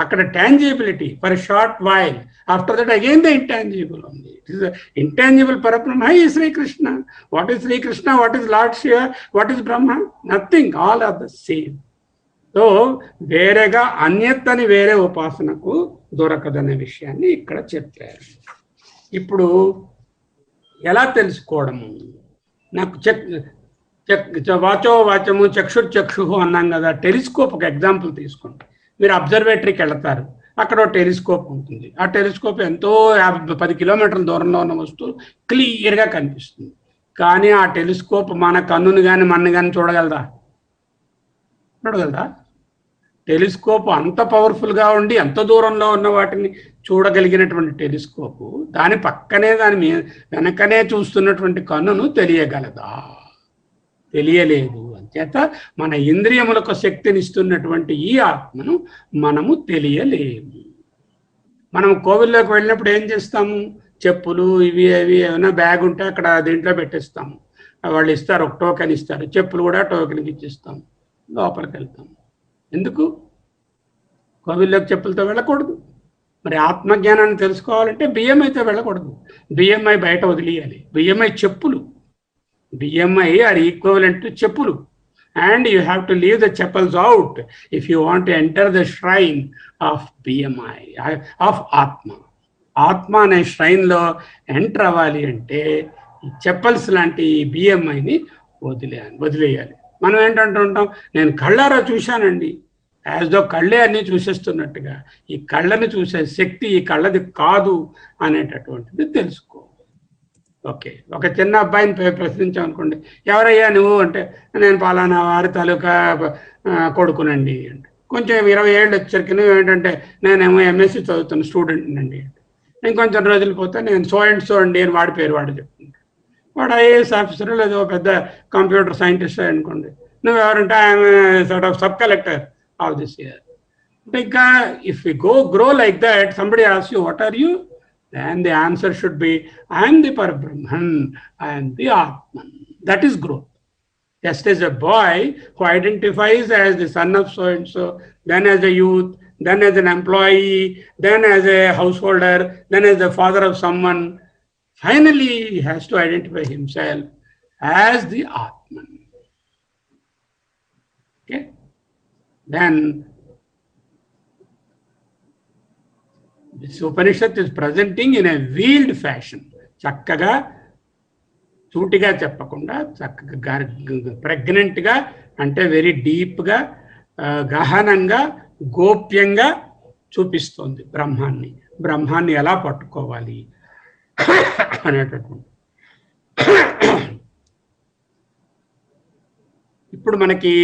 [SPEAKER 1] అక్కడ tangibility for short while, after that again the intangible ఉంది. It is intangible Parabrahma ఈ Sri Krishna. What is Sri Krishna? What is lord Shiva? What is Brahma? Nothing, all are the same. So వేరేగా అన్యత్ అని వేరే ఉపాసనకు దొరకదనే విషయాన్ని ఇక్కడ చెప్పారు. ఇప్పుడు ఎలా తెలుసుకోవడము? నాకు వాచో వాచము, చక్షుర్చక్షు అన్నాం కదా. టెలిస్కోప్ ఒక ఎగ్జాంపుల్ తీసుకోండి. మీరు అబ్జర్వేటరీకి వెళతారు, అక్కడ ఒక టెలిస్కోప్ ఉంటుంది. ఆ టెలిస్కోప్ ఎంతో 10 కిలోమీటర్ల దూరంలో ఉన్న వస్తువు క్లియర్గా కనిపిస్తుంది. కానీ ఆ టెలిస్కోప్ మన కన్నుని కానీ మన్ను కానీ చూడగలదా? టెలిస్కోప్ అంత పవర్ఫుల్గా ఉండి ఎంత దూరంలో ఉన్న వాటిని చూడగలిగినటువంటి టెలిస్కోపు దాని పక్కనే, దాని వెనకనే చూస్తున్నటువంటి కన్నును తెలియగలదా? తెలియలేదు. అంచేత మన ఇంద్రియములకు శక్తినిస్తున్నటువంటి ఈ ఆత్మను మనము తెలియలేము. మనం కోవిల్లోకి వెళ్ళినప్పుడు ఏం చేస్తాము? చెప్పులు ఇవి అవి ఏమైనా బ్యాగ్ ఉంటే అక్కడ దీంట్లో పెట్టేస్తాము. వాళ్ళు ఇస్తారు, ఒక టోకెన్ ఇస్తారు, చెప్పులు కూడా టోకెన్కి ఇచ్చిస్తాం, లోపలికి వెళ్తాం. ఎందుకు? కోవిల్లోకి చెప్పులతో వెళ్ళకూడదు. మరి ఆత్మజ్ఞానాన్ని తెలుసుకోవాలంటే బిఎంఐతో వెళ్ళకూడదు, బిఎంఐ బయట వదిలేయాలి. బిఎంఐ చెప్పులు, బిఎంఐ ఆర్ ఈక్వలెంట్ టు చెప్పులు. And you have to leave the chapels out if you want to enter the shrine of BMI, of Atma. ఆత్మ అనే శ్రైన్లో ఎంటర్ అవ్వాలి అంటే ఈ చెప్పల్స్ లాంటి బిఎంఐని వదిలేయాలి. మనం ఏంటంటుంటాం, నేను కళ్ళారా చూశానండి, యాజ్ దో కళ్ళే అన్నీ చూసేస్తున్నట్టుగా. ఈ కళ్ళని చూసే శక్తి ఈ కళ్ళది కాదు అనేటటువంటిది తెలుసుకో. ఓకే, ఒక చిన్న అబ్బాయిని ప్రశ్నించాం అనుకోండి, ఎవరయ్యా నువ్వు అంటే, నేను పలానా వారి తాలూకా కొడుకునండి అంటే. కొంచెం 20 ఏళ్ళు వచ్చరికి నువ్వు ఏంటంటే, నేనేమో ఎంఎస్సి చదువుతున్న స్టూడెంట్ అండి అంటే. ఇంకొంచెం రోజులు పోతే నేను సో అండ్ సో అండి అని వాడి పేరు వాడు చెప్తుంటాడు. వాడు ఐఏఎస్ ఆఫీసర్ లేదా పెద్ద కంప్యూటర్ సైంటిస్ట్ అనుకోండి, నువ్వు ఎవరంటే I'm sort of sub collector of this year అంటే. ఇంకా if you grow like that, somebody asks you what are you, then the answer should be, I am the Parabrahman, I am the Atman. That is growth. Just as a boy who identifies as the son of so and so, then as a youth, then as an employee, then as a householder, then as the father of someone, finally he has to identify himself as the Atman. Okay? Then this Upanishad is presenting in a veiled fashion. చక్కగా సూటిగా చెప్పకుండా, చక్కగా ప్రెగ్నెంట్గా అంటే very డీప్గా, గహనంగా, గోప్యంగా చూపిస్తోంది బ్రహ్మాన్ని ఎలా పట్టుకోవాలి అనేటటువంటి. ఇప్పుడు మనకి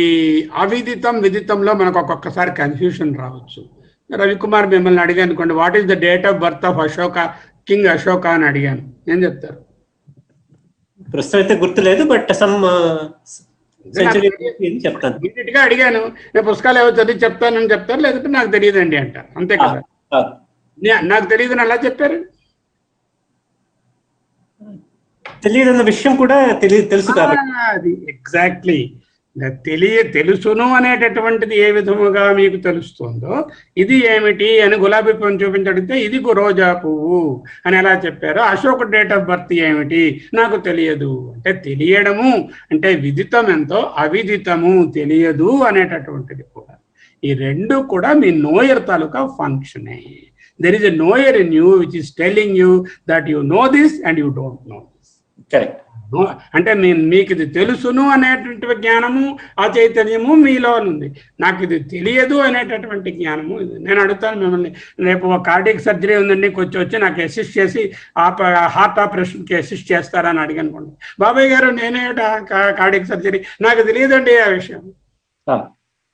[SPEAKER 1] అవిదితం విదితంలో మనకు ఒక్కొక్కసారి కన్ఫ్యూషన్ రావచ్చు. రవికుమార్ మిమ్మల్ని అడిగాను అనుకోండి, what is the date of birth of Ashoka, king Ashoka అని అడిగాను, ఏం చెప్తారు?
[SPEAKER 2] ప్రస్తుతం అయితే గుర్తులేదు, బట్ సమ్ చెప్తాను.
[SPEAKER 1] ఇన్నిటిగా అడిగాను, నేను పుస్తకాలు ఏవో చదివి చెప్తానని చెప్తారు, లేదంటే నాకు తెలియదండి అంటారు, అంతే కదా. నాకు తెలియదని అలా చెప్పారు.
[SPEAKER 2] తెలియదన్న విషయం కూడా తెలుసు కాబట్టి
[SPEAKER 1] అది ఎగ్జాక్ట్లీ తెలుసును అనేటటువంటిది ఏ విధముగా మీకు తెలుస్తుందో, ఇది ఏమిటి అని గులాబీ పువ్వును చూపించడితే ఇది రోజా పువ్వు అని ఎలా చెప్పారో, అశోక్ డేట్ ఆఫ్ బర్త్ ఏమిటి నాకు తెలియదు అంటే, తెలియడము అంటే విదితం ఎంతో, అవిదితము తెలియదు అనేటటువంటిది కూడా. ఈ రెండు కూడా మీ నోయర్ తాలూకా ఫంక్షనే. There is a knower in you which is telling you that you know this and you don't know this.
[SPEAKER 2] Correct.
[SPEAKER 1] అంటే మీకు ఇది తెలుసును అనేటువంటి జ్ఞానము, ఆ చైతన్యము మీలో ఉంది. నాకు ఇది తెలియదు అనేటటువంటి జ్ఞానము ఇది. నేను అడుగుతాను మిమ్మల్ని, రేపు ఒక కార్డియక్ సర్జరీ ఉందండి, కొంచెం వచ్చి నాకు అసిస్ట్ చేసి హార్ట్ ఆపరేషన్కి అసిస్ట్ చేస్తారని అడిగనుకోండి, బాబాయ్ గారు నేనే కార్డియక్ సర్జరీ, నాకు తెలియదండి ఆ విషయం.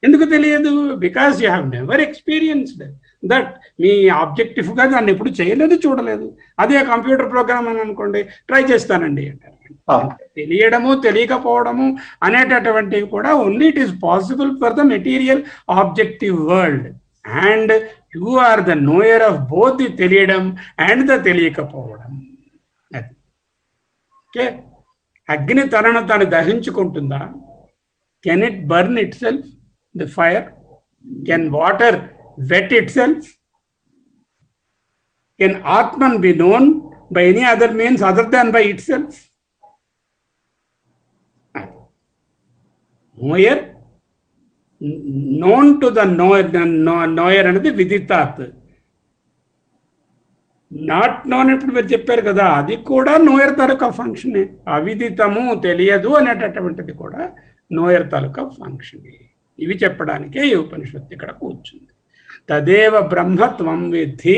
[SPEAKER 1] ఎందుకు తెలియదు? Because you have never experienced that. మీ ఆబ్జెక్టివ్గా దాన్ని ఎప్పుడు చేయలేదు, చూడలేదు. అదే కంప్యూటర్ ప్రోగ్రామ్ అని అనుకోండి, ట్రై చేస్తానండి అంటారు. తెలియడము తెలియకపోవడము అనేటటువంటివి కూడా only it is possible for the material objective world, and you are the knower of both the తెలియడం అండ్ ద తెలియకపోవడం. ఓకే, అగ్ని తనను తాను దహించుకుంటుందా? Can it burn itself the fire? Can water wet itself? Can Atman be known by any other means other than by itself? Knower, known to the knower అనేది విదితాత్. Not known ఇప్పుడు మీరు చెప్పారు కదా, అది కూడా నోయర్ తాలూకా ఫంక్షనే. అవిదితము తెలియదు అనేటటువంటిది కూడా నోయర్ తాలూకా ఫంక్షనే. ఇవి చెప్పడానికే ఈ ఉపనిషత్తు ఇక్కడ కూర్చుంది. తదేవ బ్రహ్మత్వం విద్ధి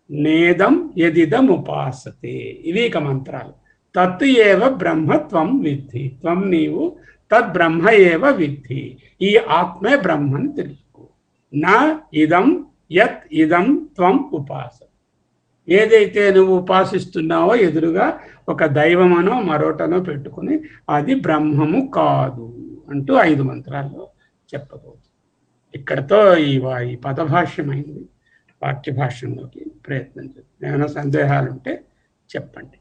[SPEAKER 1] నేదం యదిదం ఉపాసతే. ఇవి ఇక మంత్రాలు. తత్ ఏవ బ్రహ్మత్వం విద్ధి, త్వం నీవు, తద్ బ్రహ్మ ఏవ విద్ధి, ఈ ఆత్మే బ్రహ్మని తెలుసుకో. నా ఇదం యత్ ఇదం త్వం ఉపాస, ఏదైతే నువ్వు ఉపాసిస్తున్నావో ఎదురుగా ఒక దైవమనో మరోటనో పెట్టుకుని అది బ్రహ్మము కాదు అంటూ 5 మంత్రాల్లో చెప్పబోతుంది. ఇక్కడతో ఈ పదభాష్యమైంది. వాక్యభాష్యంలోకి ప్రయత్నం చేద్దాం. ఏమైనా సందేహాలు ఉంటే చెప్పండి.